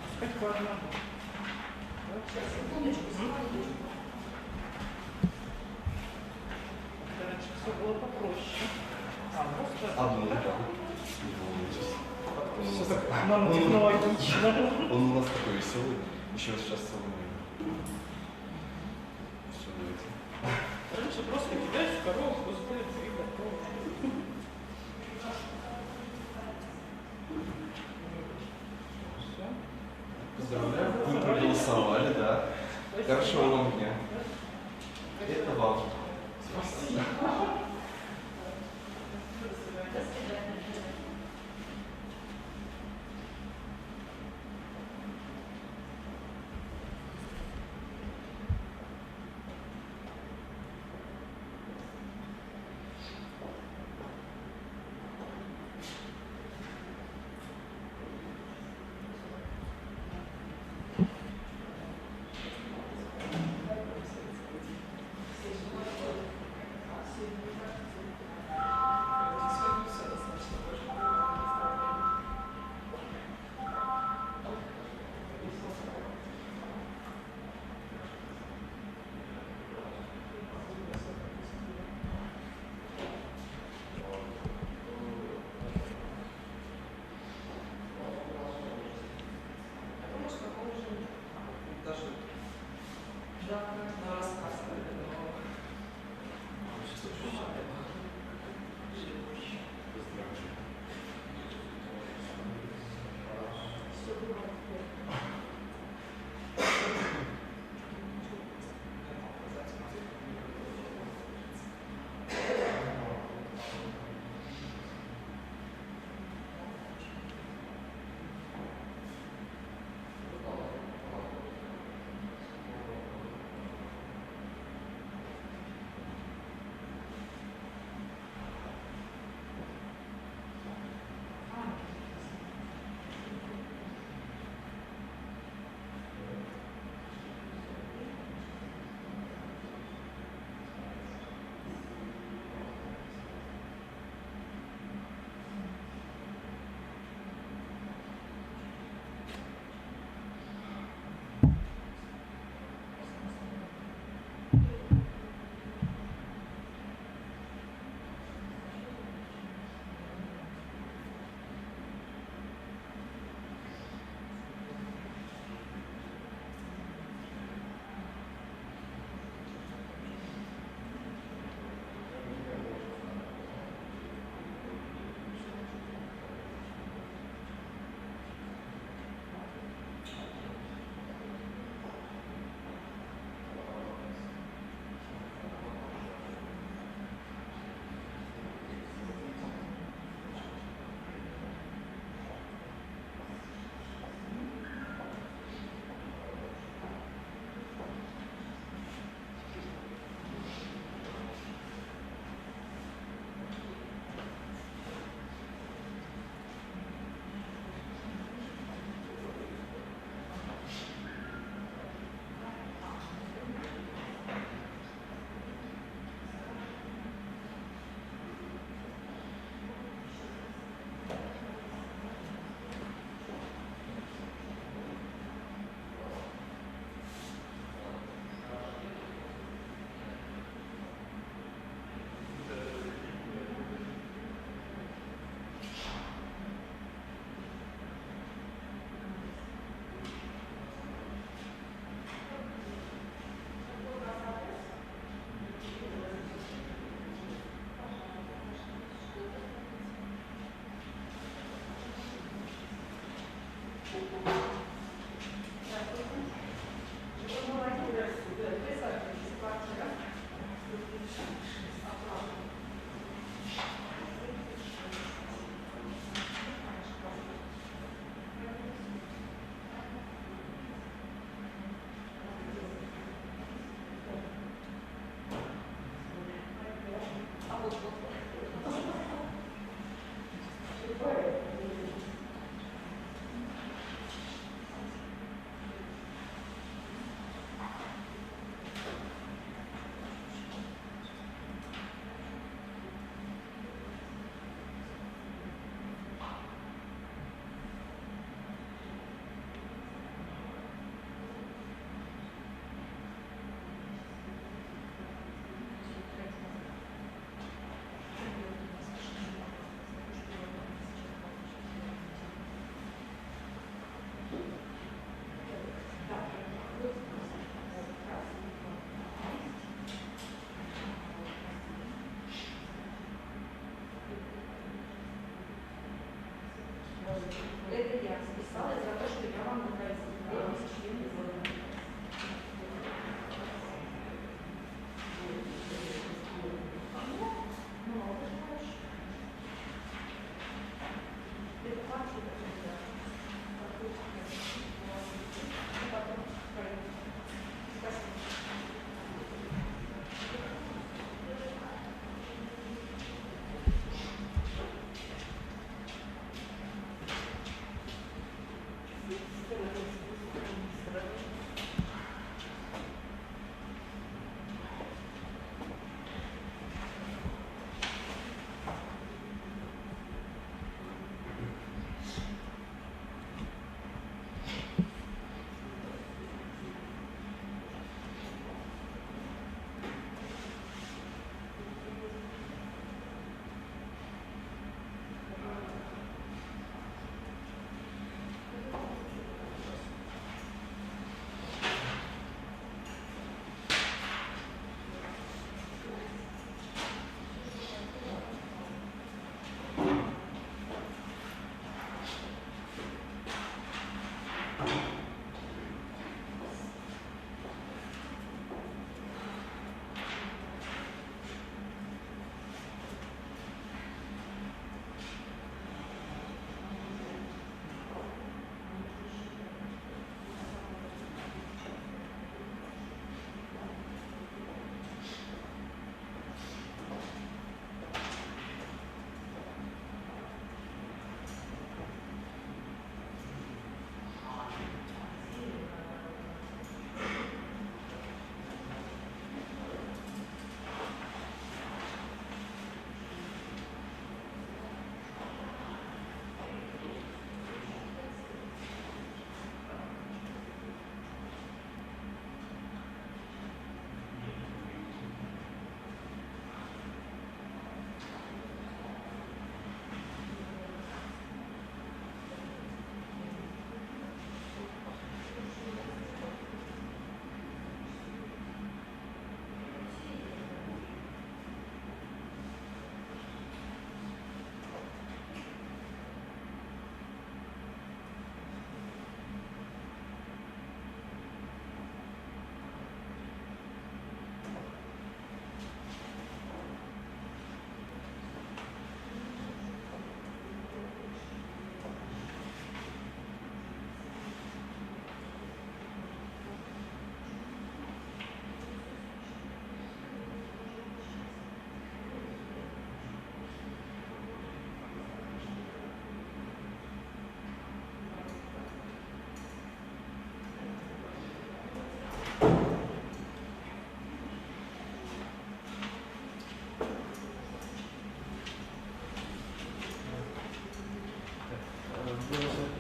Пускать по одному. Раньше все было попроще. Одну, да. Все так нанотехнологично. Он у нас такой веселый. Еще сейчас самый. Все будет. Раньше просто кидаешь в коробку, стоит и готово. Поздравляю, вы проголосовали, да. Хорошего вам дня. Это вам. Спасибо.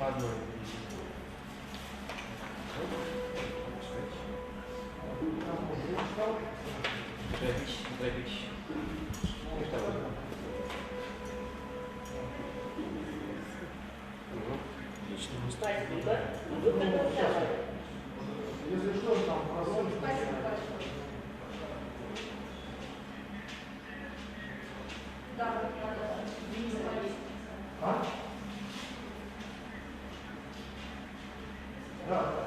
по одной. Дробить. И второй. Отлично. Спасибо. Вы продолжали. Если что, там позвоните. А? Да.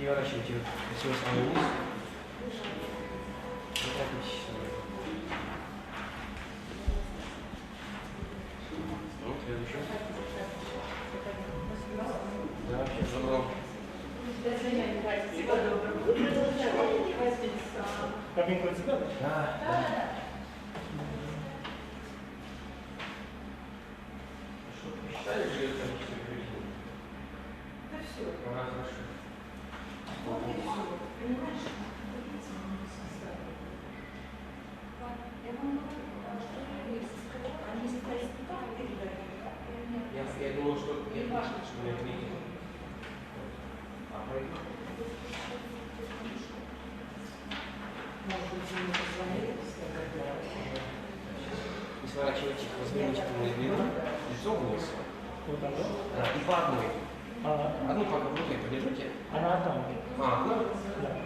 Переворачивайте все самое вниз. Вот так вот. Ну, следующий. Да, вообще забрал. Кабинку от себя? Да, да. Что, посчитали, что это какие-то поведения? Да все. Ага, хорошо. Понимаешь? Я думал, что это важно, что я видел. А пройду. Может быть, ему позвонили, сказали, Не сворачивайте их, разверните лицо вниз. Вот так, да? Да, и по одной. Одну пока в руке подержите. Она одна. Одну? Да.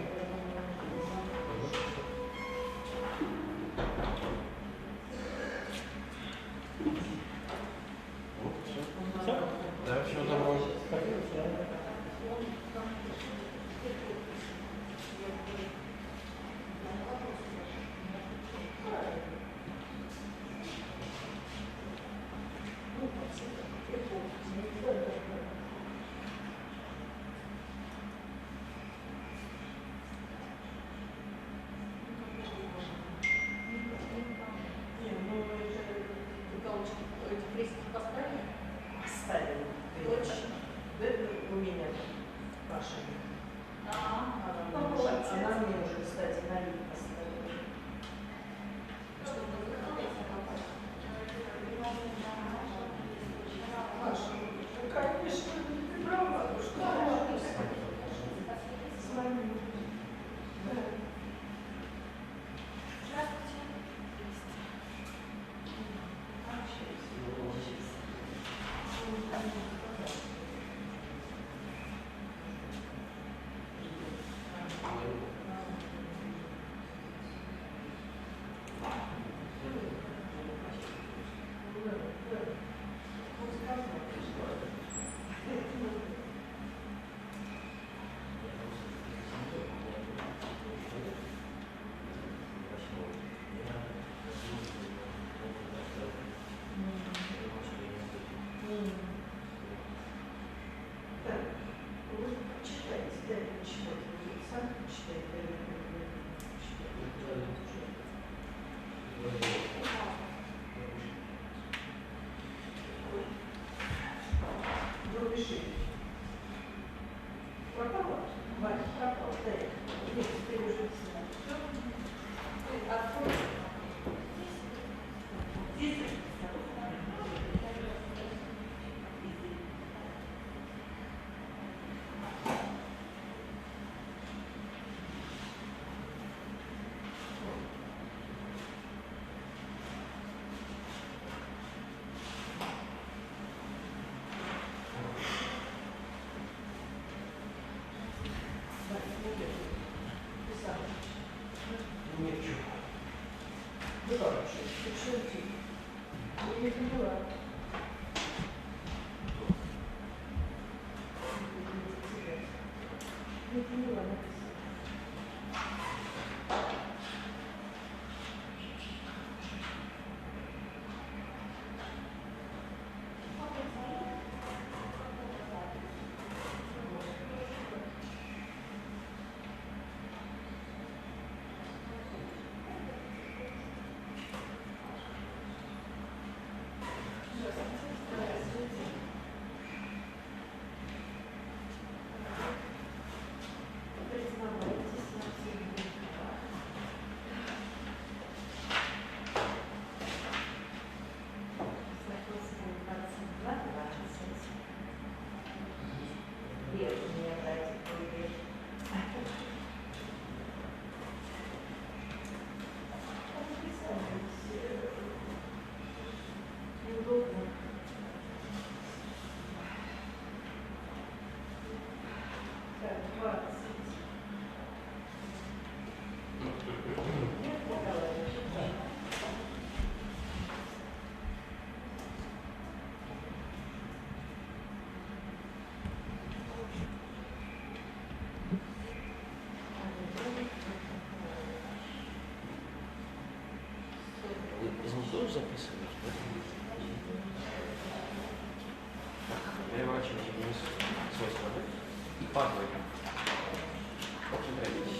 Все? Да, все забрал. оставили. Точно. Да, у меня Паша. Она мне уже, кстати, на вид поставила. Паша, конечно, ты права, что сам читай, Запиши. Пропало? Ваня, пропало. Дай. Нет, ты уже снял. Открой. Здесь. Я не поняла. Не поняла, написано. Тоже записываешь, да? Переворачивайте вниз свой стороны и падаем. Опускайтесь.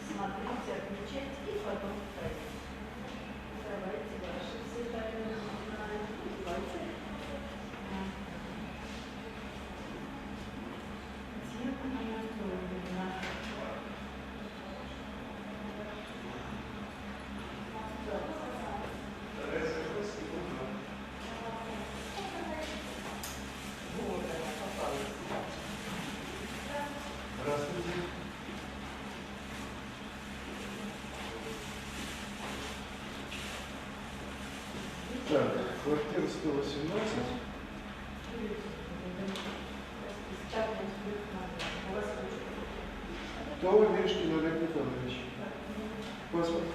Смотрите, отмечайте и потом входите. Давайте ваши все тайны знаете. Татьяна Анатольевна. Вот она попалась. Здравствуйте. Так, квартира 118. Кто вы, Мишкин Олег Николаевич? Паспорт?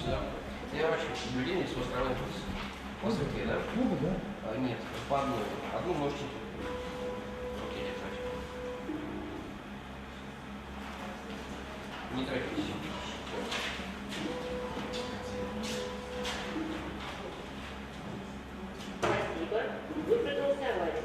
Сюда. Я вообще наблюдение с островами по Москве, да? Да. Нет, по одной. Одну можете в руке держать. Не торопитесь. Спасибо. Вы проголосовали.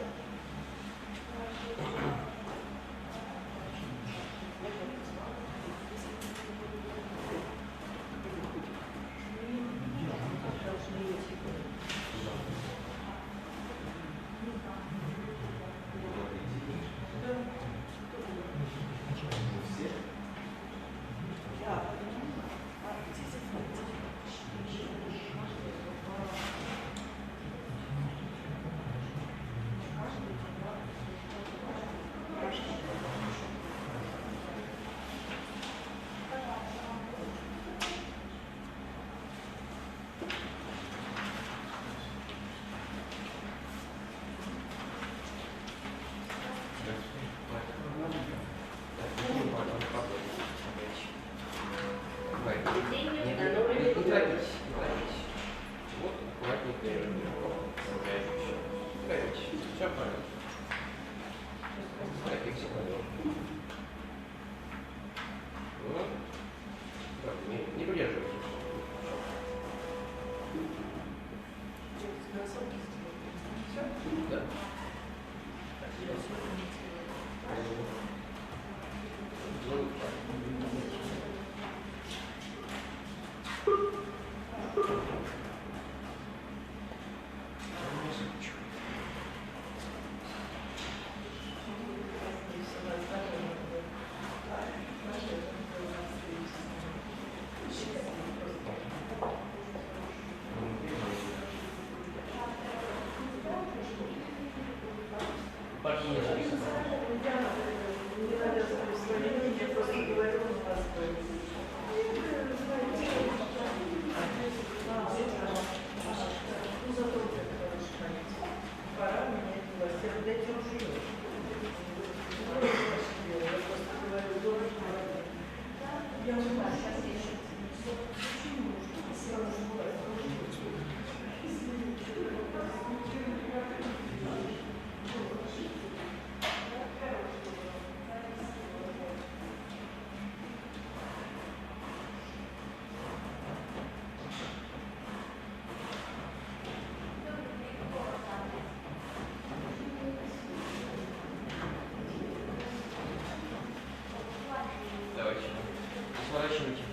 Сворачивайте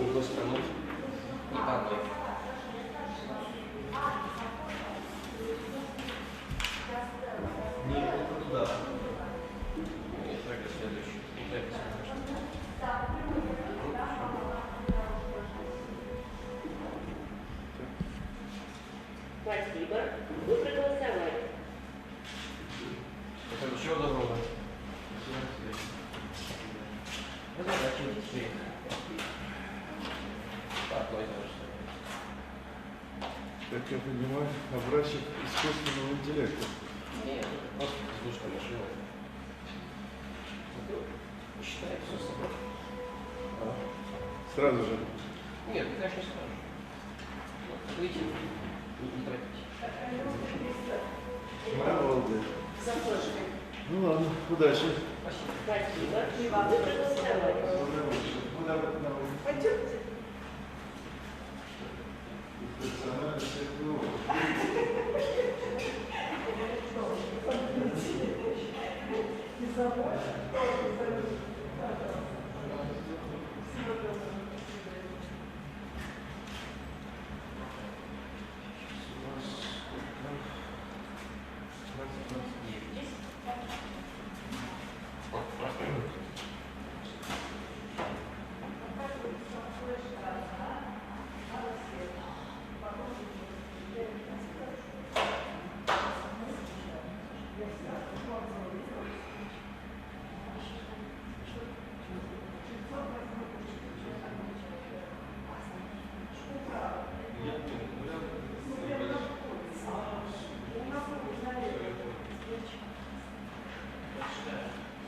угол страны и по одной. Не, туда. Нет, только следующий. Спасибо. Вы проголосовали. Всего доброго. Разворачивайте теперь. По одной даже. Как я понимаю, образчик искусственного интеллекта. Нет, просто воздушная машина. Считает все собой. Сразу же. Нет, ты, конечно, не скажешь. Видите, не торопитесь. Молодец. За флешкой. Ну ладно, удачи. Спасибо. Вы проголосовали. Пойдемте. Персональный секретарь. Не забудь.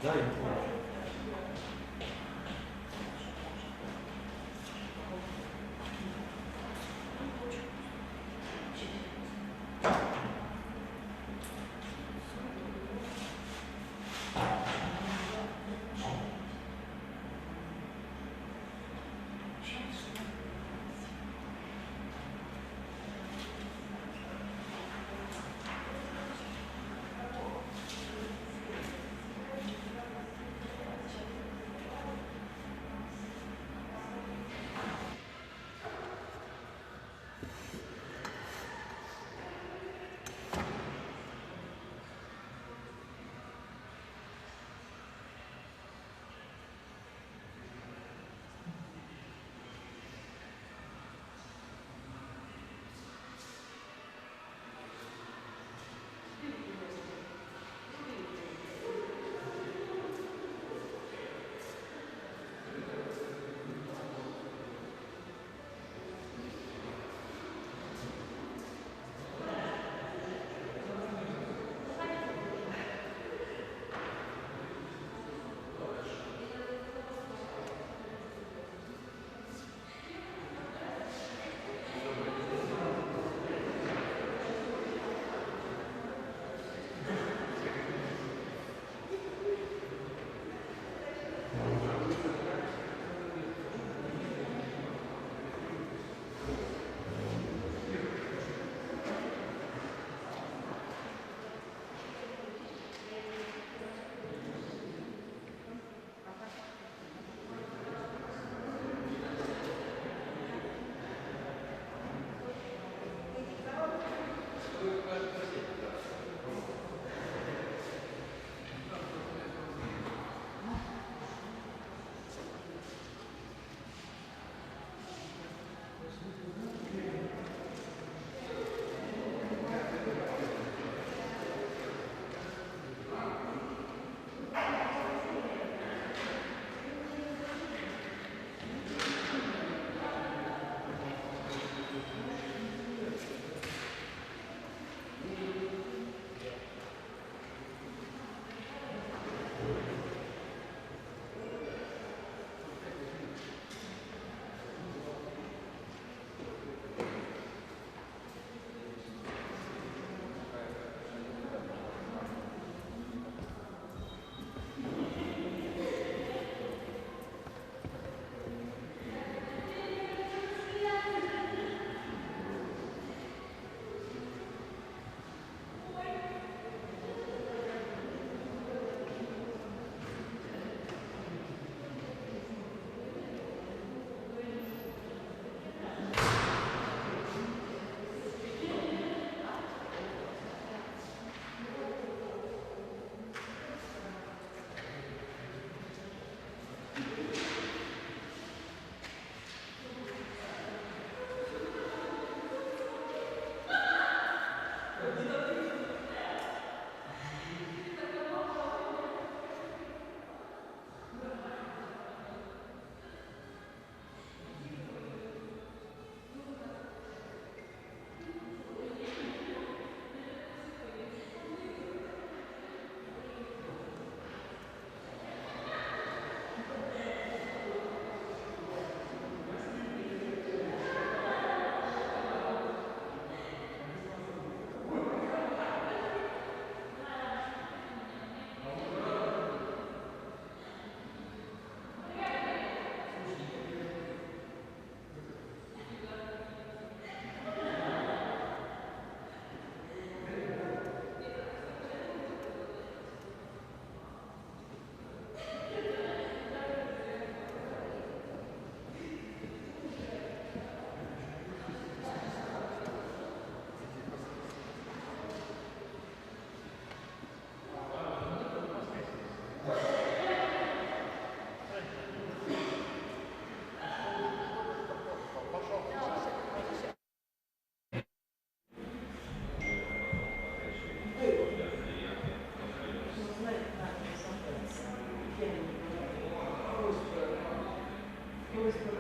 Да, я понял.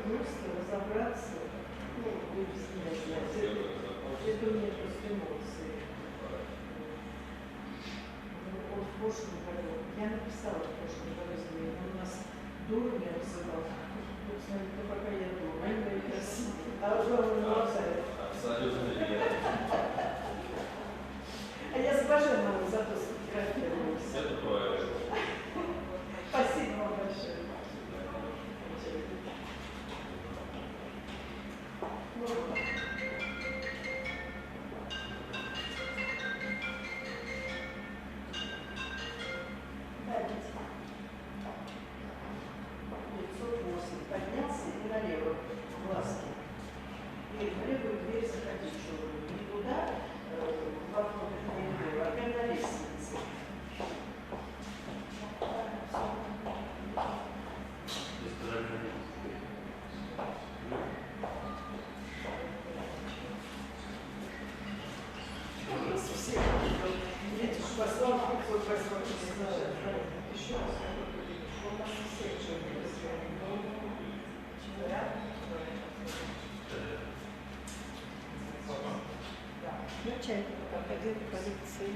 просто разобраться, ну, вы знаете, это у меня просто эмоции. Вот в прошлом году, я написала в прошлом году, у нас дуру не называл. Вот смотрите, пока я дура, я красивая. А уже он молодая. Абсолютно верно. А я с блаженного зато сфотографировалась. Это правильно. Спасибо вам большое. Подняться и налево, глазки. И в левую дверь заходить черную. Не туда, вокруг этого, а прямо на лестнице. Все, видите, что послал, какой послал, еще раз. У нас все что-то начальник отдела полиции.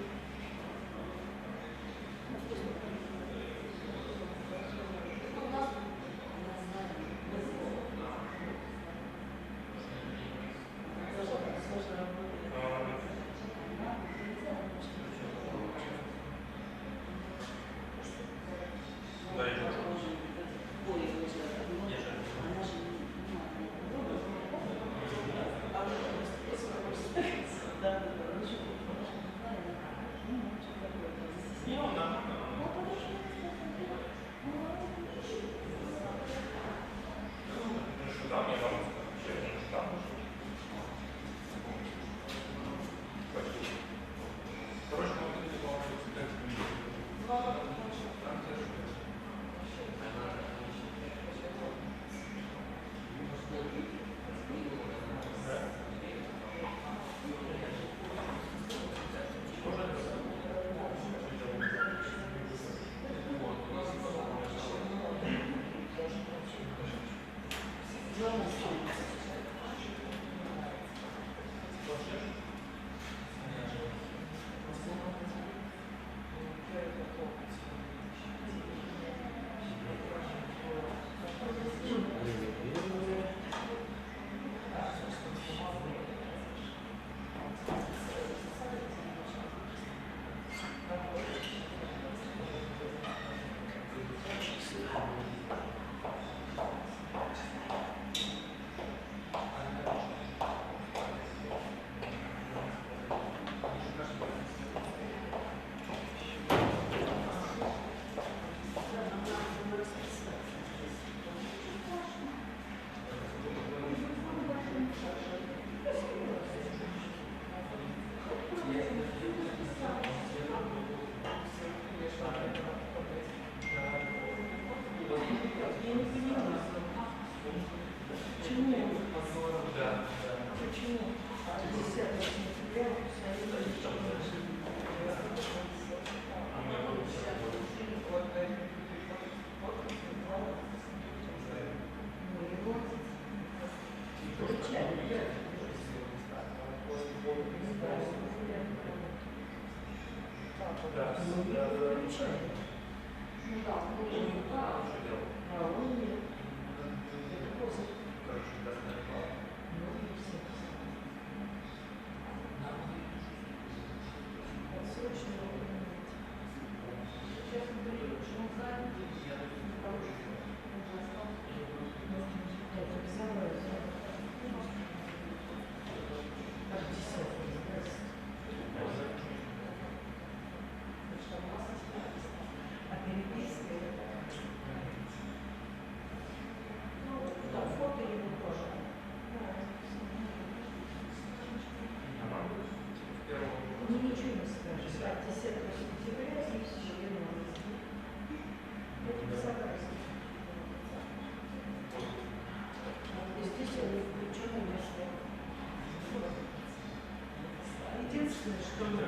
Единственное, что мы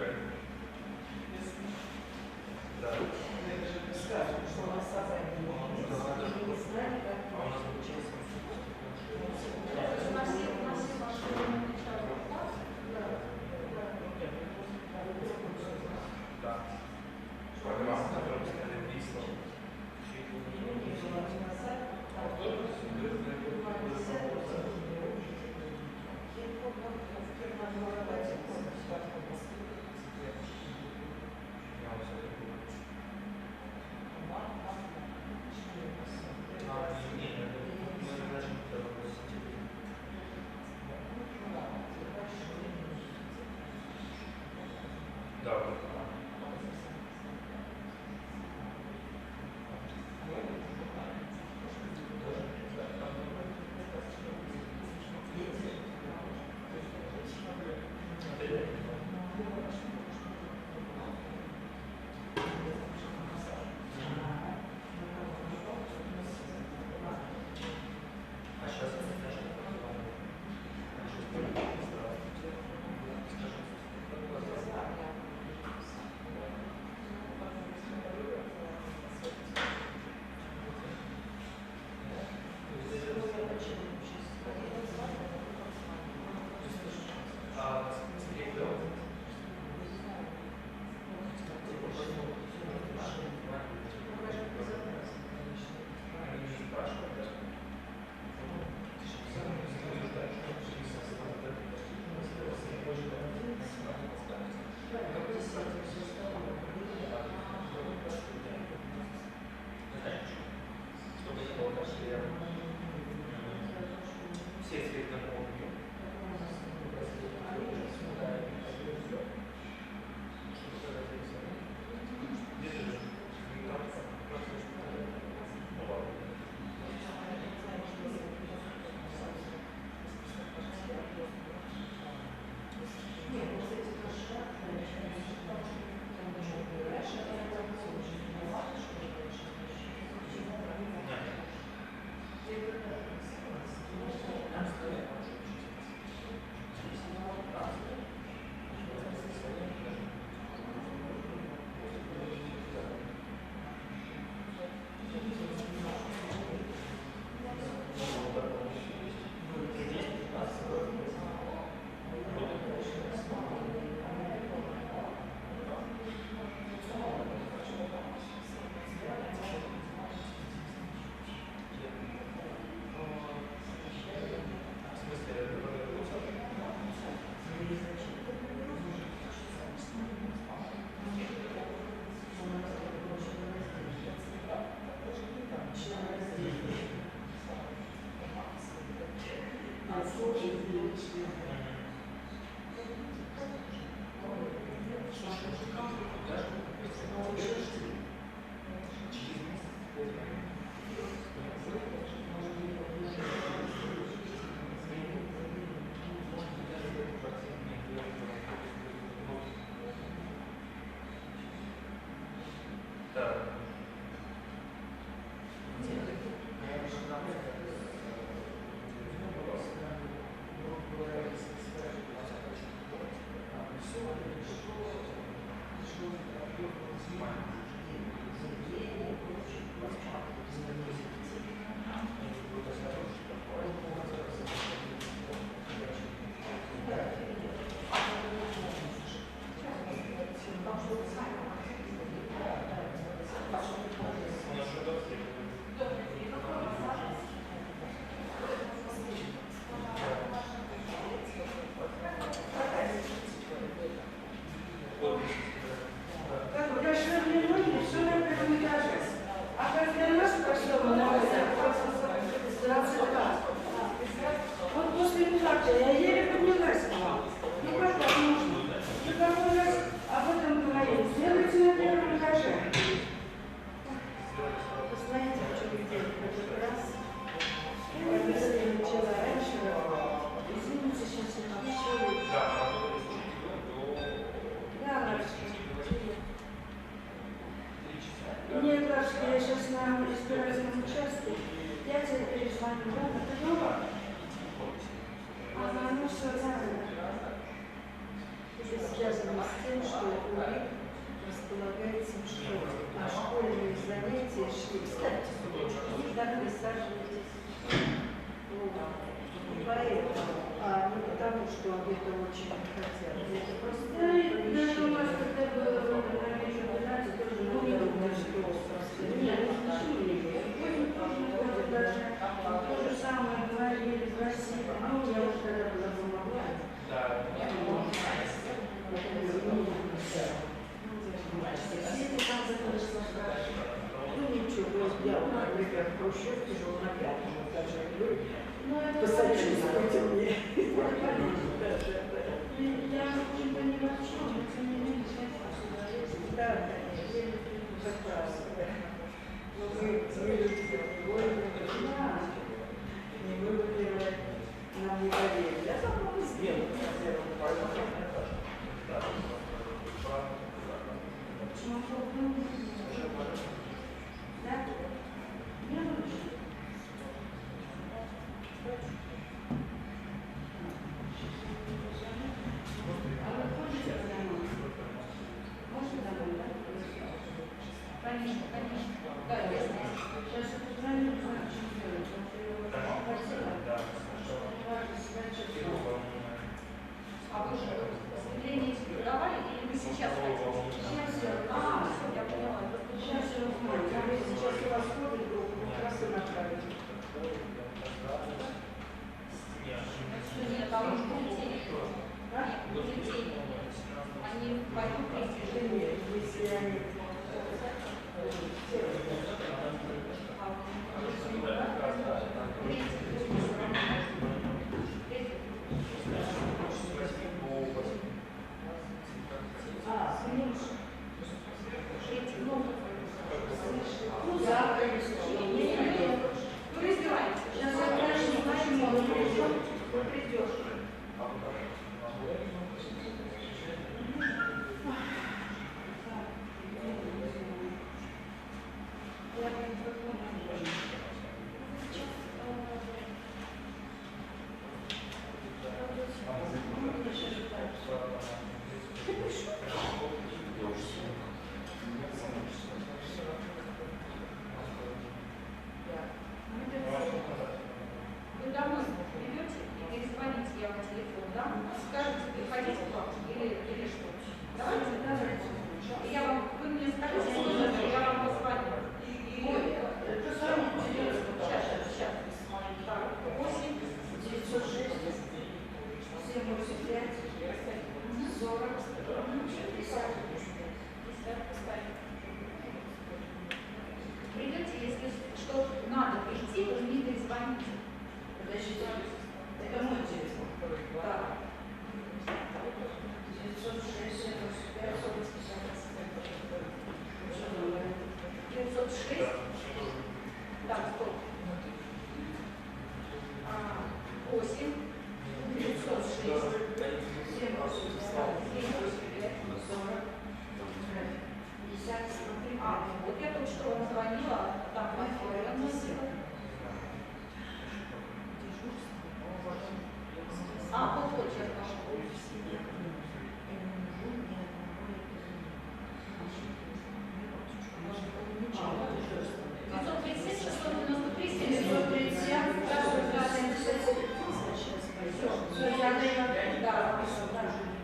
скажем, что у нас собрание не знали, как Я не понимаю, почему, но тем не менее, потому что бюллетени, они пойдут престижные. Если они вы домой придете и перезвоните, я вам телефон дам, скажете, приходите к вам или что. Давайте. И я вам, вы мне скажите, что нужно, я вам позвоню. Сейчас. Так, 8 906 785 40 50. Придете, если что надо прийти, вы мне перезвоните. Подождите, это мой телефон. Да. 906 785 40 50. 906. Так, стоп. 8 906 785 40 50. Вот я только что вам звонила, там отворено. Вот сейчас нашла. 937 693 737. Да.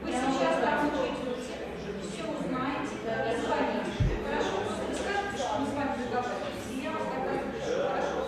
Вы сейчас там учитываете, все узнаете и звоните. Хорошо? Вы скажете, что мы с вами договаривались, и я вас тогда запишу. Хорошо?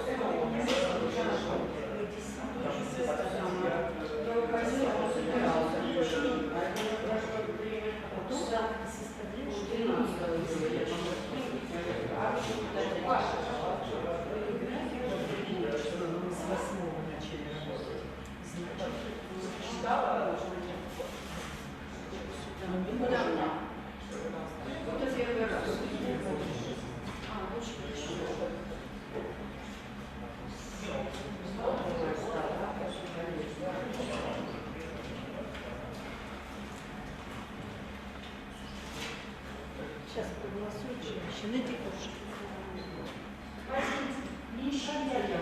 сейчас проголосуют женщины, девушки. Не ищите.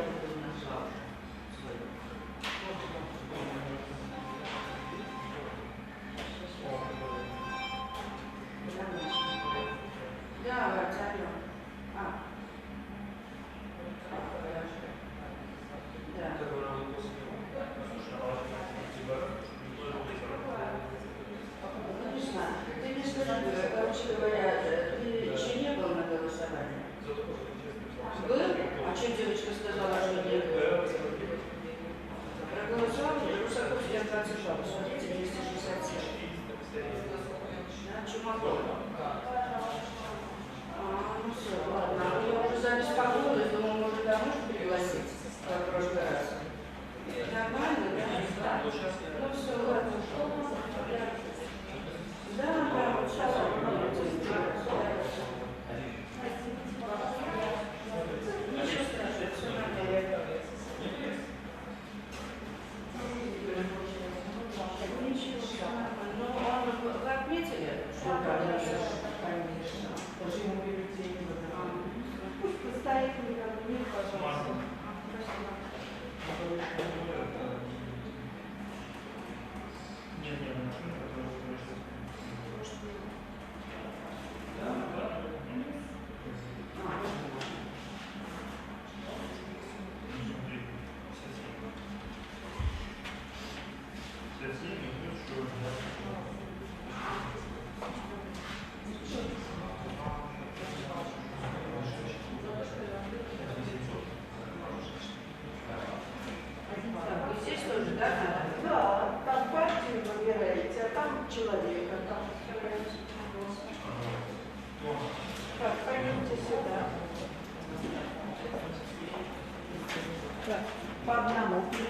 Да, Ваталю. Да. Ну, не знаю. Ты мне скажи, короче говоря, ты еще не был на голосовании? Был? А что девочка сказала, что не был? Проголосовал, Русаковский отказал. Смотрите, 267. Да, Чумаков. Ну все, ладно. Я уже забеспокоилась, думаю, может, домой пригласить, как в прошлый раз. Нормально, да? Ну все, ладно. Да, вот сейчас ничего страшного, все нормально. Ничего страшного. Ну, вы отметили, что он конечно. Пусть постоит мне, пожалуйста. Здесь тоже, да? Да.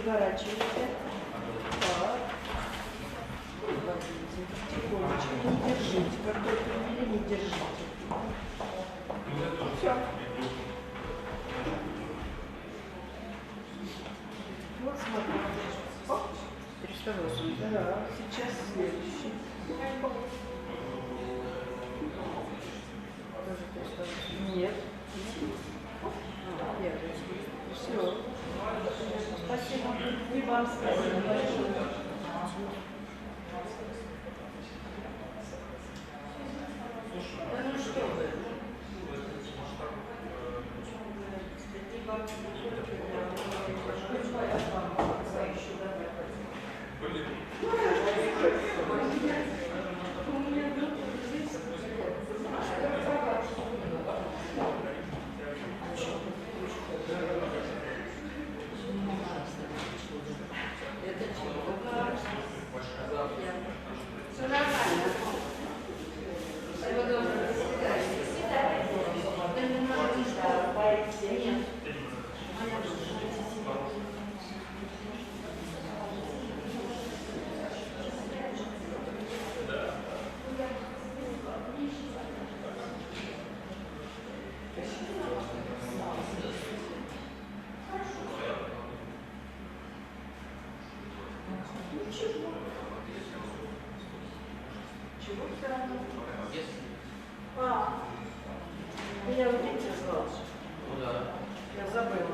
переворачивайте. Так. Уводите. Тихонечко, не держите. Как только ввели, не держите. Все. Вот смотрите. Оп. 308. Да, сейчас следующий. Тоже 308. Нет. Первый. Все. Спасибо. И вам спасибо большое. Да ну что вы? Все нормально. Всего доброго. До свидания. Да не надо, не надо. Нет. Чего странно? Меня Витя звал. Ну да. Я забыла.